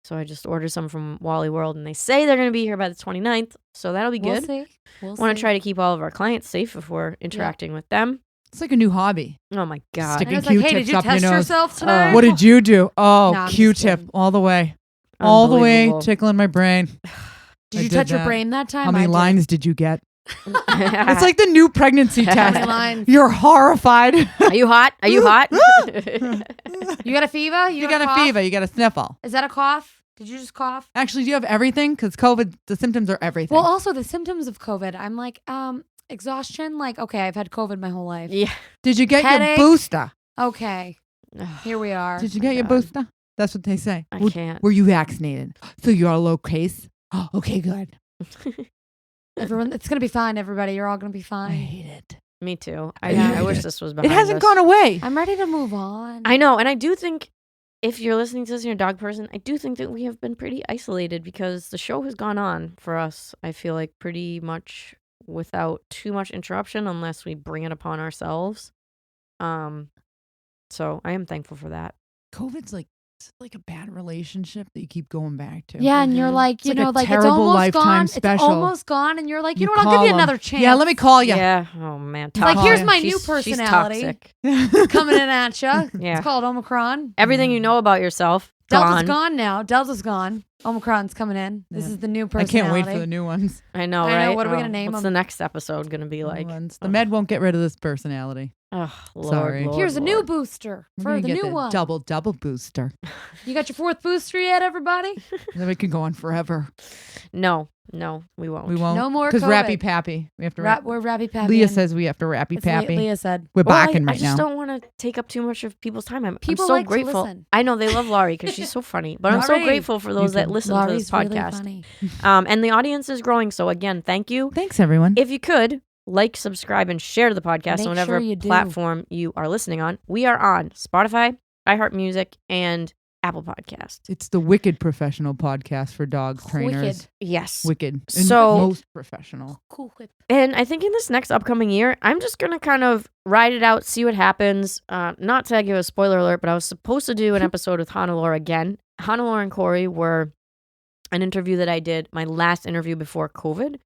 [SPEAKER 2] So I just ordered some from Wally World, and they say they're going to be here by the 29th, so that'll be
[SPEAKER 3] We'll
[SPEAKER 2] good.
[SPEAKER 3] see. We'll
[SPEAKER 2] Want to
[SPEAKER 3] see.
[SPEAKER 2] try to keep all of our clients safe if we're interacting with them.
[SPEAKER 4] It's like a new hobby.
[SPEAKER 2] Oh my God.
[SPEAKER 4] Stick
[SPEAKER 3] And it's
[SPEAKER 4] Q-tips
[SPEAKER 3] like, hey, did you
[SPEAKER 4] up your
[SPEAKER 3] test
[SPEAKER 4] nose.
[SPEAKER 3] yourself today?
[SPEAKER 4] What did you do? Oh,
[SPEAKER 3] No, I'm just
[SPEAKER 4] Q-tip
[SPEAKER 3] kidding.
[SPEAKER 4] all the way. All the way,
[SPEAKER 2] Unbelievable.
[SPEAKER 4] tickling my brain.
[SPEAKER 3] Did
[SPEAKER 4] I
[SPEAKER 3] you
[SPEAKER 4] did
[SPEAKER 3] touch your
[SPEAKER 4] that.
[SPEAKER 3] brain that time?
[SPEAKER 4] How many
[SPEAKER 3] I did.
[SPEAKER 4] lines did you get?
[SPEAKER 2] it's
[SPEAKER 4] It's like the new pregnancy
[SPEAKER 3] How many
[SPEAKER 4] test.
[SPEAKER 3] lines?
[SPEAKER 4] You're horrified.
[SPEAKER 2] Are you hot? Are you hot?
[SPEAKER 3] You got a fever?
[SPEAKER 4] You got a
[SPEAKER 3] cough?
[SPEAKER 4] fever. You got a sniffle.
[SPEAKER 3] Is that a cough? Did you just cough?
[SPEAKER 4] Actually, do you have everything? Because COVID, the symptoms are everything.
[SPEAKER 3] Well, also the symptoms of COVID. I'm like, exhaustion. Like, okay, I've had COVID my whole life.
[SPEAKER 2] Yeah.
[SPEAKER 4] did you get
[SPEAKER 3] headache.
[SPEAKER 4] your booster?
[SPEAKER 3] Okay, here we are.
[SPEAKER 4] Did you get your
[SPEAKER 2] God.
[SPEAKER 4] booster? That's what they say.
[SPEAKER 2] I
[SPEAKER 4] Were-
[SPEAKER 2] can't.
[SPEAKER 4] Were you vaccinated? So you're a low case? Oh, okay, good.
[SPEAKER 3] Everyone, it's gonna be fine. Everybody, you're all gonna be
[SPEAKER 4] I
[SPEAKER 3] fine.
[SPEAKER 4] hate it.
[SPEAKER 2] Me too.
[SPEAKER 4] I
[SPEAKER 2] I
[SPEAKER 4] hate
[SPEAKER 2] wish
[SPEAKER 4] it.
[SPEAKER 2] this was
[SPEAKER 4] It
[SPEAKER 2] behind
[SPEAKER 4] hasn't
[SPEAKER 2] us.
[SPEAKER 4] gone away.
[SPEAKER 3] I'm ready to move on.
[SPEAKER 2] I know, and I do think if you're listening to this and you're a dog person, I do think that we have been pretty isolated because the show has gone on for us, I feel like, pretty much without too much interruption unless we bring it upon ourselves. So I am thankful for that.
[SPEAKER 4] COVID's like it's like a bad relationship that you keep going back to.
[SPEAKER 3] Yeah, and you're
[SPEAKER 2] Mhm.
[SPEAKER 3] like,
[SPEAKER 4] It's
[SPEAKER 3] you
[SPEAKER 4] like a
[SPEAKER 3] know, like it's
[SPEAKER 4] terrible
[SPEAKER 3] almost
[SPEAKER 4] Lifetime
[SPEAKER 3] gone.
[SPEAKER 4] special.
[SPEAKER 3] It's almost gone, and you're like, you know what? I'll give
[SPEAKER 4] call
[SPEAKER 3] you
[SPEAKER 4] 'em.
[SPEAKER 3] another chance.
[SPEAKER 4] Yeah, let me call you.
[SPEAKER 2] Yeah. Oh man.
[SPEAKER 3] It's like,
[SPEAKER 2] toxic.
[SPEAKER 3] here's my new
[SPEAKER 2] She's
[SPEAKER 3] personality.
[SPEAKER 2] toxic.
[SPEAKER 3] coming in at you.
[SPEAKER 2] Yeah.
[SPEAKER 3] It's called Omicron.
[SPEAKER 2] Everything you know about yourself.
[SPEAKER 3] Delta's
[SPEAKER 2] Gone.
[SPEAKER 3] gone now. Delta's gone. Omicron's coming in. This
[SPEAKER 4] Yeah.
[SPEAKER 3] is the new
[SPEAKER 4] I
[SPEAKER 3] personality.
[SPEAKER 4] can't wait for the new ones.
[SPEAKER 2] I know,
[SPEAKER 3] I know,
[SPEAKER 2] right?
[SPEAKER 3] what are we gonna name
[SPEAKER 2] What's
[SPEAKER 3] them?
[SPEAKER 2] the next episode gonna be like?
[SPEAKER 4] The med won't get rid of this personality.
[SPEAKER 2] Oh, Lord,
[SPEAKER 4] Sorry.
[SPEAKER 2] Lord,
[SPEAKER 3] Here's a new
[SPEAKER 2] Lord.
[SPEAKER 3] booster
[SPEAKER 4] We're
[SPEAKER 3] for
[SPEAKER 4] gonna
[SPEAKER 3] the
[SPEAKER 4] get
[SPEAKER 3] new
[SPEAKER 4] the
[SPEAKER 3] one.
[SPEAKER 4] double booster.
[SPEAKER 3] You got your 4th booster yet, everybody?
[SPEAKER 4] Then we can go on forever.
[SPEAKER 2] No, we won't.
[SPEAKER 4] We won't.
[SPEAKER 3] No more
[SPEAKER 4] Because
[SPEAKER 3] COVID.
[SPEAKER 4] Rappy Pappy. We have to wrap.
[SPEAKER 3] We're Rappy Pappy.
[SPEAKER 4] Leah says we have to Rappy Pappy.
[SPEAKER 3] Leah said.
[SPEAKER 4] We're
[SPEAKER 2] Well,
[SPEAKER 4] backing
[SPEAKER 2] I
[SPEAKER 4] right
[SPEAKER 2] just
[SPEAKER 4] now.
[SPEAKER 2] don't want to take up too much of people's time. I'm
[SPEAKER 3] People
[SPEAKER 2] so
[SPEAKER 3] like to
[SPEAKER 2] grateful.
[SPEAKER 3] listen.
[SPEAKER 2] I know they love Laurie because she's so funny, but I'm so
[SPEAKER 3] Laurie.
[SPEAKER 2] grateful for those that
[SPEAKER 4] too.
[SPEAKER 2] listen
[SPEAKER 3] Laurie's
[SPEAKER 2] to this
[SPEAKER 3] really
[SPEAKER 2] podcast.
[SPEAKER 3] funny.
[SPEAKER 2] And the audience is growing. So again, thank you.
[SPEAKER 4] Thanks, everyone.
[SPEAKER 2] If you could like, subscribe, and share the podcast
[SPEAKER 3] Make
[SPEAKER 2] on whatever
[SPEAKER 3] sure you do.
[SPEAKER 2] platform you are listening on. We are on Spotify, iHeartMusic, and Apple Podcasts.
[SPEAKER 4] It's the Wicked Professional podcast for dog trainers.
[SPEAKER 3] Wicked.
[SPEAKER 2] Yes.
[SPEAKER 4] Wicked. And
[SPEAKER 2] So-
[SPEAKER 4] most professional.
[SPEAKER 3] Cool whip.
[SPEAKER 2] And I think in this next upcoming year, I'm just going to kind of ride it out, see what happens. Not to give a spoiler alert, but I was supposed to do an episode with Hannelore again. Hannelore and Corey were an interview that I did, my last interview before COVID,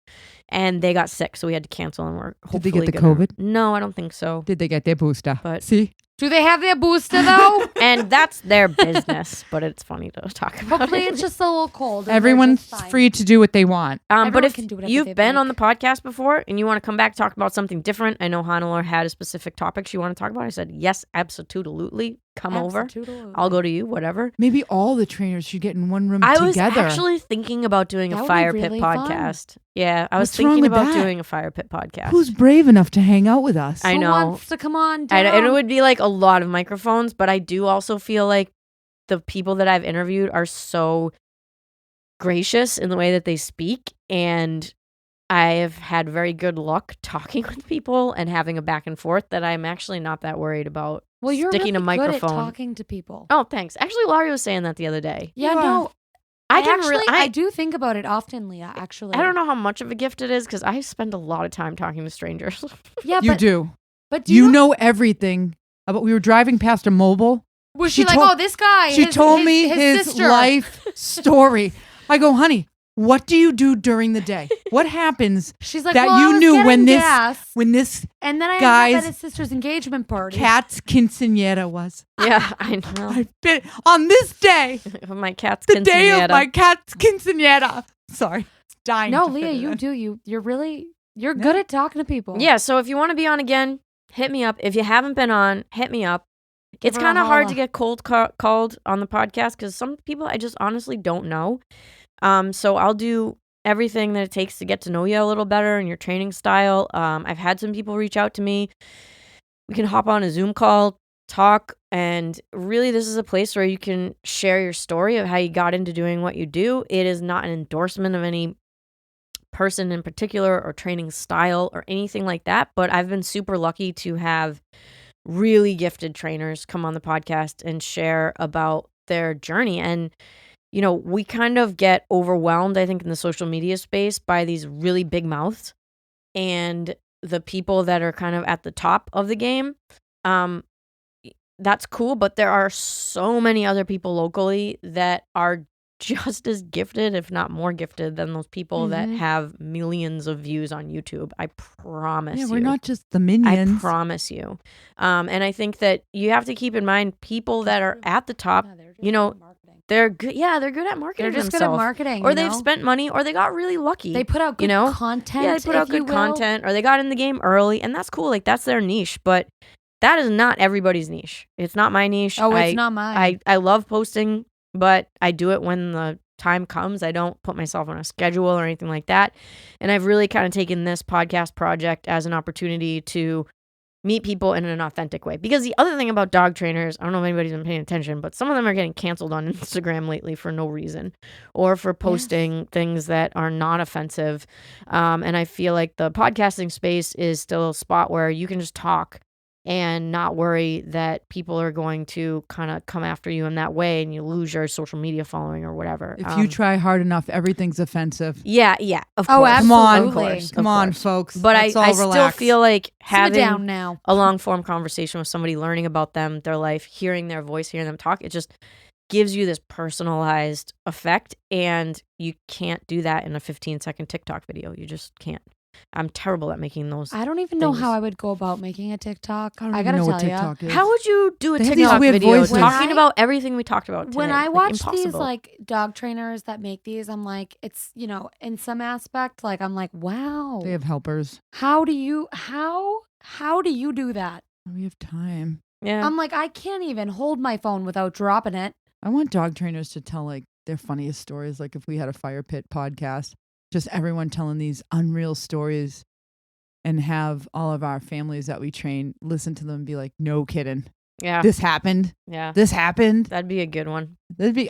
[SPEAKER 2] and they got sick, so we had to cancel, and we're hopefully
[SPEAKER 4] Did they get the
[SPEAKER 2] gonna-
[SPEAKER 4] COVID?
[SPEAKER 2] No, I don't think so.
[SPEAKER 4] Did they get their booster?
[SPEAKER 2] But-
[SPEAKER 4] See?
[SPEAKER 3] Do they have their booster though?
[SPEAKER 2] And that's their business, but it's funny to talk about.
[SPEAKER 3] Hopefully
[SPEAKER 2] it.
[SPEAKER 3] it's just a little cold. and they're
[SPEAKER 4] Everyone's
[SPEAKER 3] just fine.
[SPEAKER 4] free to do what they want.
[SPEAKER 2] But
[SPEAKER 3] Everyone
[SPEAKER 2] if
[SPEAKER 3] can do whatever
[SPEAKER 2] you've
[SPEAKER 3] they'd
[SPEAKER 2] been on the
[SPEAKER 3] like.
[SPEAKER 2] podcast before and you want to come back talk about something different, I know Hannelore had a specific topic she wanted to talk about. I said, yes, absolutely. Come over.
[SPEAKER 3] Absolutely.
[SPEAKER 2] I'll go to you, whatever.
[SPEAKER 4] Maybe all the trainers should get in one room
[SPEAKER 2] I was
[SPEAKER 4] together.
[SPEAKER 2] actually thinking about doing
[SPEAKER 3] That
[SPEAKER 2] a
[SPEAKER 3] would be
[SPEAKER 2] fire pit
[SPEAKER 3] really fun.
[SPEAKER 2] podcast. Yeah, I was
[SPEAKER 4] What's wrong
[SPEAKER 2] thinking
[SPEAKER 4] with
[SPEAKER 2] about
[SPEAKER 4] that?
[SPEAKER 2] doing a fire pit podcast.
[SPEAKER 4] Who's brave enough to hang out with us?
[SPEAKER 2] I
[SPEAKER 3] Who
[SPEAKER 2] know.
[SPEAKER 3] wants to come on
[SPEAKER 2] I
[SPEAKER 3] down?
[SPEAKER 2] know, and it would be like a lot of microphones, but I do also feel like the people that I've interviewed are so gracious in the way that they speak, and I have had very good luck talking with people and having a back and forth that I'm actually not that worried about
[SPEAKER 3] Well, you're
[SPEAKER 2] sticking
[SPEAKER 3] really
[SPEAKER 2] a microphone.
[SPEAKER 3] good at talking to people.
[SPEAKER 2] Oh, thanks. Actually, Laurie was saying that the other day.
[SPEAKER 3] Yeah,
[SPEAKER 4] You are.
[SPEAKER 3] no.
[SPEAKER 2] I
[SPEAKER 3] I
[SPEAKER 2] didn't
[SPEAKER 3] actually,
[SPEAKER 2] really.
[SPEAKER 3] I do think about it often, Leah. Actually,
[SPEAKER 2] I don't know how much of a gift it is because I spend a lot of time talking to strangers.
[SPEAKER 3] Yeah,
[SPEAKER 4] You
[SPEAKER 3] but
[SPEAKER 4] do.
[SPEAKER 3] but
[SPEAKER 4] You know everything. About we were driving past a mobile.
[SPEAKER 3] Was
[SPEAKER 4] she
[SPEAKER 3] she like,
[SPEAKER 4] told-
[SPEAKER 3] oh, this guy?
[SPEAKER 4] She told me his
[SPEAKER 3] sister.
[SPEAKER 4] life story. I go, honey, what do you do during the day? What happens
[SPEAKER 3] She's like,
[SPEAKER 4] that
[SPEAKER 3] well,
[SPEAKER 4] you
[SPEAKER 3] I was
[SPEAKER 4] knew
[SPEAKER 3] getting
[SPEAKER 4] when this
[SPEAKER 3] gas,
[SPEAKER 4] when this
[SPEAKER 3] and then I ended up
[SPEAKER 4] guys-
[SPEAKER 3] at his sister's engagement party.
[SPEAKER 4] cat's quinceañera was?
[SPEAKER 2] Yeah, I know.
[SPEAKER 4] I've been on this day,
[SPEAKER 2] My cat's
[SPEAKER 4] the day of
[SPEAKER 2] quinceañera.
[SPEAKER 4] my cat's quinceañera. Sorry, it's dying.
[SPEAKER 3] No,
[SPEAKER 4] to
[SPEAKER 3] Leah,
[SPEAKER 4] fit it
[SPEAKER 3] you
[SPEAKER 4] in.
[SPEAKER 3] do. You're good at talking to people.
[SPEAKER 2] Yeah, so if you want to be on again, hit me up. If you haven't been on, hit me up.
[SPEAKER 3] Give
[SPEAKER 2] It's
[SPEAKER 3] her a
[SPEAKER 2] kind of hard to
[SPEAKER 3] holla.
[SPEAKER 2] get called on the podcast because some people I just honestly don't know. So I'll do everything that it takes to get to know you a little better and your training style. I've had some people reach out to me. We can hop on a Zoom call, talk, and really this is a place where you can share your story of how you got into doing what you do. It is not an endorsement of any person in particular or training style or anything like that, but I've been super lucky to have really gifted trainers come on the podcast and share about their journey. And you know, we kind of get overwhelmed, I think, in the social media space by these really big mouths and the people that are kind of at the top of the game. That's cool, but there are so many other people locally that are just as gifted, if not more gifted, than those people that
[SPEAKER 3] Mhm.
[SPEAKER 2] have millions of views on YouTube. I promise
[SPEAKER 4] Yeah,
[SPEAKER 2] you.
[SPEAKER 4] we're not just the minions.
[SPEAKER 2] I promise you. And I think that you have to keep in mind people that are at the top,
[SPEAKER 3] Yeah, they're just
[SPEAKER 2] you know,
[SPEAKER 3] good at marketing.
[SPEAKER 2] they're good. Yeah, they're good at marketing
[SPEAKER 3] They're just good at
[SPEAKER 2] themselves.
[SPEAKER 3] marketing.
[SPEAKER 2] Or
[SPEAKER 3] you
[SPEAKER 2] they've
[SPEAKER 3] know?
[SPEAKER 2] spent money or they got really lucky.
[SPEAKER 3] They put out good
[SPEAKER 2] you know?
[SPEAKER 3] content.
[SPEAKER 2] Yeah, they put out
[SPEAKER 3] if you
[SPEAKER 2] good
[SPEAKER 3] will.
[SPEAKER 2] content or they got in the game early, and that's cool. Like, that's their niche. But that is not everybody's niche. It's not my niche.
[SPEAKER 3] Oh, it's not mine.
[SPEAKER 2] I love posting, but I do it when the time comes. I don't put myself on a schedule or anything like that. And I've really kind of taken this podcast project as an opportunity to meet people in an authentic way. Because the other thing about dog trainers, I don't know if anybody's been paying attention, but some of them are getting canceled on Instagram lately for no reason or for posting things that are not offensive. And I feel like the podcasting space is still a spot where you can just talk and not worry that people are going to kind of come after you in that way and you lose your social media following or whatever.
[SPEAKER 4] If you try hard enough, everything's offensive.
[SPEAKER 2] Yeah, of
[SPEAKER 3] Oh,
[SPEAKER 2] course.
[SPEAKER 4] Come on,
[SPEAKER 2] Of course,
[SPEAKER 4] come
[SPEAKER 2] of
[SPEAKER 4] on,
[SPEAKER 2] course.
[SPEAKER 4] folks.
[SPEAKER 2] But
[SPEAKER 4] Let's all
[SPEAKER 2] I still
[SPEAKER 4] relax.
[SPEAKER 2] feel like
[SPEAKER 3] Simmer down
[SPEAKER 2] having
[SPEAKER 3] now.
[SPEAKER 2] a long form conversation with somebody, learning about them, their life, hearing their voice, hearing them talk, it just gives you this personalized effect. And you can't do that in a 15-second TikTok video. You just can't. I'm terrible at making those.
[SPEAKER 3] I don't even know
[SPEAKER 2] things.
[SPEAKER 3] how I would go about making a TikTok.
[SPEAKER 4] I don't
[SPEAKER 3] I
[SPEAKER 4] even
[SPEAKER 3] gotta
[SPEAKER 4] know
[SPEAKER 3] tell
[SPEAKER 4] what
[SPEAKER 3] you.
[SPEAKER 4] TikTok is.
[SPEAKER 2] How would you do a
[SPEAKER 4] They have these
[SPEAKER 2] TikTok
[SPEAKER 4] weird
[SPEAKER 2] video
[SPEAKER 4] voices.
[SPEAKER 2] talking
[SPEAKER 3] When I-
[SPEAKER 2] about everything we talked about today?
[SPEAKER 3] When I
[SPEAKER 2] Like,
[SPEAKER 3] watch these
[SPEAKER 2] impossible.
[SPEAKER 3] like dog trainers that make these, I'm like, it's, you know, in some aspect, like I'm like, wow.
[SPEAKER 4] They have helpers.
[SPEAKER 3] How do you do that?
[SPEAKER 4] We have time.
[SPEAKER 2] Yeah.
[SPEAKER 3] I'm like, I can't even hold my phone without dropping it.
[SPEAKER 4] I want dog trainers to tell like their funniest stories. Like if we had a fire pit podcast, just everyone telling these unreal stories and have all of our families that we train listen to them and be like, no kidding.
[SPEAKER 2] Yeah.
[SPEAKER 4] This happened.
[SPEAKER 2] Yeah.
[SPEAKER 4] This happened.
[SPEAKER 2] That'd be a good one.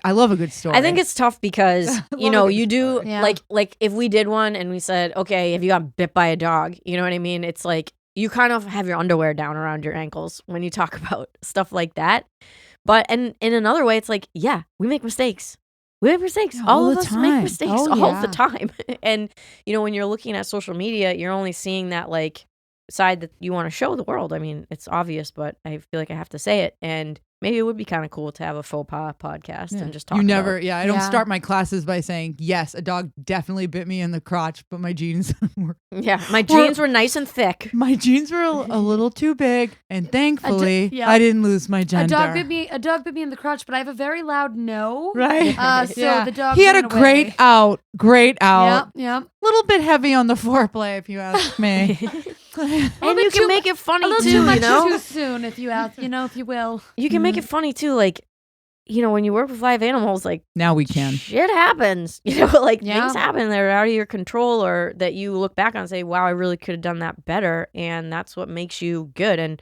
[SPEAKER 4] I love a good story.
[SPEAKER 2] I think it's tough because, you
[SPEAKER 4] Love
[SPEAKER 2] know,
[SPEAKER 4] a good
[SPEAKER 2] you do
[SPEAKER 4] story.
[SPEAKER 3] Yeah.
[SPEAKER 2] like if we did one and we said, okay, if you got bit by a dog, you know what I mean? It's like you kind of have your underwear down around your ankles when you talk about stuff like that. But and in another way, it's like, yeah, we make mistakes. We make mistakes.
[SPEAKER 4] Yeah,
[SPEAKER 2] all
[SPEAKER 4] all
[SPEAKER 2] of
[SPEAKER 4] the
[SPEAKER 2] us
[SPEAKER 4] time.
[SPEAKER 2] make mistakes
[SPEAKER 3] Oh,
[SPEAKER 2] all
[SPEAKER 3] yeah.
[SPEAKER 2] the time. And, you know, when you're looking at social media, you're only seeing that like side that you want to show the world. I mean, it's obvious, but I feel like I have to say it. And maybe it would be kind of cool to have a faux pas podcast and just talk
[SPEAKER 4] I
[SPEAKER 2] about
[SPEAKER 4] don't
[SPEAKER 3] Yeah.
[SPEAKER 4] start my classes by saying, yes, a dog definitely bit me in the crotch, but my jeans were
[SPEAKER 2] Yeah, my jeans were nice and thick.
[SPEAKER 4] my jeans were a little too big, and thankfully
[SPEAKER 3] yeah.
[SPEAKER 4] I didn't lose my gender.
[SPEAKER 3] A dog bit me in the crotch, but I have a very loud no.
[SPEAKER 4] Right?
[SPEAKER 3] So the dog
[SPEAKER 4] He had a
[SPEAKER 3] ran
[SPEAKER 4] great
[SPEAKER 3] away.
[SPEAKER 4] out.
[SPEAKER 3] Yep, yep.
[SPEAKER 4] Little bit heavy on the foreplay, if you ask me.
[SPEAKER 2] And
[SPEAKER 3] bit
[SPEAKER 2] you can
[SPEAKER 3] too-
[SPEAKER 2] make it funny
[SPEAKER 3] A little
[SPEAKER 2] too,
[SPEAKER 3] too much
[SPEAKER 2] you know?
[SPEAKER 3] too soon, if you ask, if you will.
[SPEAKER 2] You can make it funny too, like, you know, when you work with live animals, like
[SPEAKER 4] Now we can.
[SPEAKER 2] shit happens. You know, like
[SPEAKER 3] Yeah.
[SPEAKER 2] things happen that are out of your control or that you look back on and say, wow, I really could have done that better. And that's what makes you good. And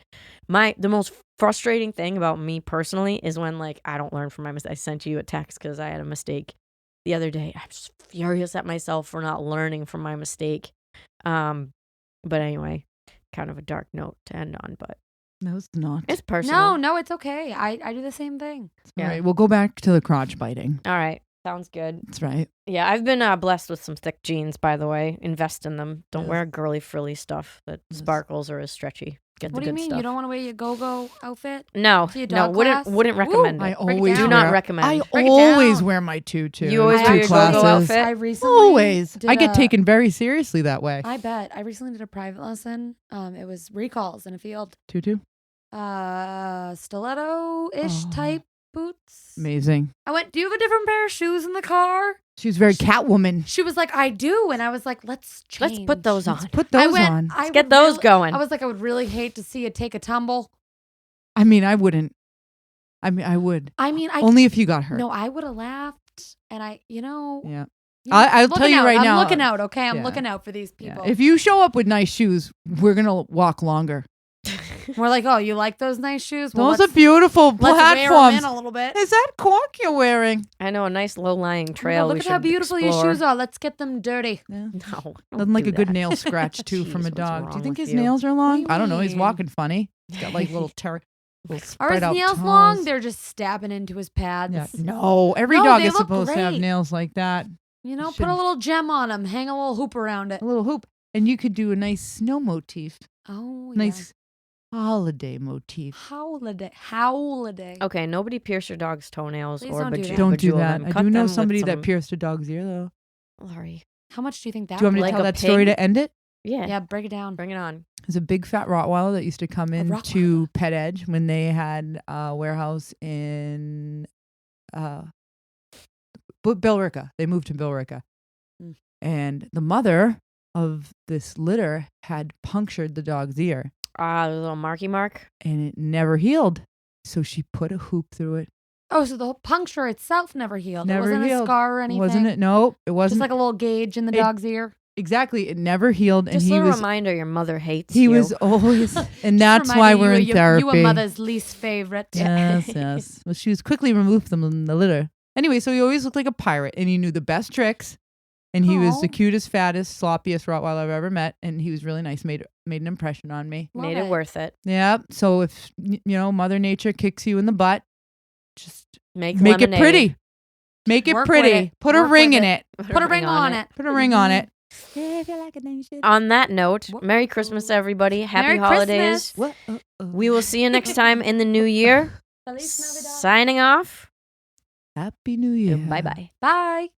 [SPEAKER 2] the most frustrating thing about me personally is when like I don't learn from my mistake. I sent you a text because I had a mistake the other day. I'm just furious at myself for not learning from my mistake. But anyway, kind of a dark note to end on, but
[SPEAKER 4] No, it's not.
[SPEAKER 2] it's personal.
[SPEAKER 3] No, it's okay. I do the same thing.
[SPEAKER 2] Yeah.
[SPEAKER 4] All right, we'll go back to the crotch biting.
[SPEAKER 2] All right. Sounds good.
[SPEAKER 4] That's right.
[SPEAKER 2] Yeah, I've been blessed with some thick jeans, by the way. Invest in them. Don't
[SPEAKER 4] Yes.
[SPEAKER 2] wear girly frilly stuff that
[SPEAKER 4] Yes.
[SPEAKER 2] sparkles or is stretchy. Get
[SPEAKER 3] What
[SPEAKER 2] the
[SPEAKER 3] do you
[SPEAKER 2] good
[SPEAKER 3] mean?
[SPEAKER 2] stuff.
[SPEAKER 3] You don't want to wear your go-go outfit?
[SPEAKER 2] No,
[SPEAKER 3] to your
[SPEAKER 2] no,
[SPEAKER 3] dog
[SPEAKER 2] wouldn't
[SPEAKER 3] class?
[SPEAKER 2] recommend
[SPEAKER 3] Woo!
[SPEAKER 2] it.
[SPEAKER 4] I
[SPEAKER 3] Break it
[SPEAKER 4] always
[SPEAKER 3] down.
[SPEAKER 2] Do not
[SPEAKER 4] wear-
[SPEAKER 2] recommend.
[SPEAKER 4] I
[SPEAKER 3] Break it
[SPEAKER 4] always
[SPEAKER 3] down.
[SPEAKER 4] wear my tutu.
[SPEAKER 2] You always
[SPEAKER 4] and
[SPEAKER 2] wear
[SPEAKER 4] two
[SPEAKER 2] your go-go
[SPEAKER 4] classes.
[SPEAKER 2] outfit?
[SPEAKER 3] I recently
[SPEAKER 4] Always.
[SPEAKER 3] did
[SPEAKER 4] I get
[SPEAKER 3] a-
[SPEAKER 4] taken very seriously that way.
[SPEAKER 3] I bet. I recently did a private lesson. It was recalls in a field.
[SPEAKER 4] Tutu.
[SPEAKER 3] Stiletto-ish
[SPEAKER 4] Oh.
[SPEAKER 3] type boots.
[SPEAKER 4] Amazing.
[SPEAKER 3] I went, do you have a different pair of shoes in the car?
[SPEAKER 4] She was very Catwoman.
[SPEAKER 3] She was like, I do. And I was like, let's change.
[SPEAKER 2] Let's put those on.
[SPEAKER 4] Let's put
[SPEAKER 3] I
[SPEAKER 4] those
[SPEAKER 3] went,
[SPEAKER 4] on.
[SPEAKER 3] I
[SPEAKER 2] Get
[SPEAKER 3] would
[SPEAKER 2] those
[SPEAKER 3] really-
[SPEAKER 2] going.
[SPEAKER 3] I was like, I would really hate to see it take a tumble.
[SPEAKER 4] I mean, I wouldn't. I mean, I would.
[SPEAKER 3] I mean,
[SPEAKER 4] Only if you got hurt.
[SPEAKER 3] No, I would have laughed. And I,
[SPEAKER 4] Yeah.
[SPEAKER 3] I'm
[SPEAKER 4] I'll tell you
[SPEAKER 3] looking
[SPEAKER 4] right
[SPEAKER 3] out.
[SPEAKER 4] now-
[SPEAKER 3] I'm looking out, okay? I'm
[SPEAKER 4] Yeah.
[SPEAKER 3] looking out for these
[SPEAKER 4] Yeah.
[SPEAKER 3] people.
[SPEAKER 4] If you show up with nice shoes, we're going to walk longer.
[SPEAKER 3] We're like, oh, you like those nice shoes? Well,
[SPEAKER 4] Those are
[SPEAKER 3] let's-
[SPEAKER 4] beautiful
[SPEAKER 3] Let's wear 'em
[SPEAKER 4] platforms.
[SPEAKER 3] in a little bit.
[SPEAKER 4] Is that cork you're wearing?
[SPEAKER 2] I know a nice low-lying
[SPEAKER 3] Oh my
[SPEAKER 2] trail.
[SPEAKER 3] God,
[SPEAKER 2] we
[SPEAKER 3] look at how
[SPEAKER 2] should
[SPEAKER 3] beautiful your
[SPEAKER 2] explore.
[SPEAKER 3] shoes are. Let's get them dirty.
[SPEAKER 4] Yeah.
[SPEAKER 2] No, don't
[SPEAKER 4] Nothing like
[SPEAKER 2] do
[SPEAKER 4] a good
[SPEAKER 2] that.
[SPEAKER 4] nail scratch too from
[SPEAKER 2] Jeez,
[SPEAKER 4] a
[SPEAKER 2] what's
[SPEAKER 4] dog. Do
[SPEAKER 2] wrong
[SPEAKER 4] you think
[SPEAKER 2] with
[SPEAKER 4] his
[SPEAKER 2] you?
[SPEAKER 4] nails are long?
[SPEAKER 3] What do you
[SPEAKER 4] I don't know. He's
[SPEAKER 3] mean?
[SPEAKER 4] walking funny. He's got like little
[SPEAKER 3] Are his
[SPEAKER 4] spread out
[SPEAKER 3] nails
[SPEAKER 4] toes.
[SPEAKER 3] long? They're just stabbing into his pads.
[SPEAKER 4] Yeah. No, every
[SPEAKER 3] No,
[SPEAKER 4] dog
[SPEAKER 3] they
[SPEAKER 4] is
[SPEAKER 3] look
[SPEAKER 4] supposed to have
[SPEAKER 3] great.
[SPEAKER 4] nails like that.
[SPEAKER 3] You know,
[SPEAKER 4] Should-
[SPEAKER 3] put a little gem on them. Hang a little hoop around it.
[SPEAKER 4] A little hoop. And you could do a nice snow motif.
[SPEAKER 3] Oh,
[SPEAKER 4] Nice holiday motif.
[SPEAKER 3] Holiday.
[SPEAKER 2] Okay, nobody pierce your dog's toenails
[SPEAKER 3] Please
[SPEAKER 2] or
[SPEAKER 3] don't do that.
[SPEAKER 4] Don't do
[SPEAKER 2] bejewel
[SPEAKER 4] that.
[SPEAKER 2] them.
[SPEAKER 4] I
[SPEAKER 2] Cut
[SPEAKER 4] do know
[SPEAKER 2] them with
[SPEAKER 4] somebody that
[SPEAKER 2] some-
[SPEAKER 4] pierced a dog's ear though.
[SPEAKER 2] Laurie.
[SPEAKER 3] How much do you think that
[SPEAKER 4] Do you want me to
[SPEAKER 3] would
[SPEAKER 2] Like
[SPEAKER 4] tell
[SPEAKER 2] a
[SPEAKER 4] that story
[SPEAKER 2] pig?
[SPEAKER 4] to end it?
[SPEAKER 2] Yeah.
[SPEAKER 3] Yeah, break it down.
[SPEAKER 2] Bring it on.
[SPEAKER 4] There's a big fat Rottweiler that used to come in
[SPEAKER 3] Rottweiler.
[SPEAKER 4] to Pet Edge when they had a warehouse in Billerica. They moved to Billerica.
[SPEAKER 3] Mm.
[SPEAKER 4] And the mother of this litter had punctured the dog's ear
[SPEAKER 2] The little marky mark.
[SPEAKER 4] and it never healed. So she put a hoop through it.
[SPEAKER 3] Oh, so the whole puncture itself never healed.
[SPEAKER 4] Never
[SPEAKER 3] it wasn't
[SPEAKER 4] healed.
[SPEAKER 3] a scar or anything.
[SPEAKER 4] Wasn't it? No, it wasn't.
[SPEAKER 3] Just like a little gauge in the
[SPEAKER 4] It-
[SPEAKER 3] dog's ear.
[SPEAKER 4] Exactly. It never healed. And
[SPEAKER 2] Just
[SPEAKER 4] he
[SPEAKER 2] a
[SPEAKER 4] was
[SPEAKER 2] reminder, your mother hates
[SPEAKER 4] he
[SPEAKER 2] you.
[SPEAKER 4] was always and that's
[SPEAKER 3] Just
[SPEAKER 4] why
[SPEAKER 3] reminding
[SPEAKER 4] we're in
[SPEAKER 3] you,
[SPEAKER 4] therapy.
[SPEAKER 3] You were mother's least favorite.
[SPEAKER 4] Yes, yes. Well, she was quickly removed from the litter. Anyway, so he always looked like a pirate, and he knew the best tricks. And he was
[SPEAKER 3] Aw.
[SPEAKER 4] the cutest, fattest, sloppiest Rottweiler I've ever met, and he was really nice. Made an impression on me.
[SPEAKER 2] Made
[SPEAKER 3] Love
[SPEAKER 2] it worth it.
[SPEAKER 4] Yeah. So if Mother Nature kicks you in the butt, just
[SPEAKER 2] Make
[SPEAKER 4] make it
[SPEAKER 2] lemonade.
[SPEAKER 4] pretty. Make it
[SPEAKER 3] Work with
[SPEAKER 4] pretty.
[SPEAKER 3] it.
[SPEAKER 4] Put a
[SPEAKER 3] Work
[SPEAKER 4] ring
[SPEAKER 3] with
[SPEAKER 4] in
[SPEAKER 3] it.
[SPEAKER 4] it.
[SPEAKER 3] Put a ring on it.
[SPEAKER 4] Put a ring on it.
[SPEAKER 2] On that note,
[SPEAKER 3] What?
[SPEAKER 2] Merry Christmas, everybody. Happy
[SPEAKER 3] Merry
[SPEAKER 2] holidays.
[SPEAKER 3] Christmas.
[SPEAKER 4] What?
[SPEAKER 2] We will see you next time in the new year.
[SPEAKER 3] Feliz Navidad.
[SPEAKER 2] Signing off.
[SPEAKER 4] Happy New Year.
[SPEAKER 2] Bye-bye.
[SPEAKER 3] Bye.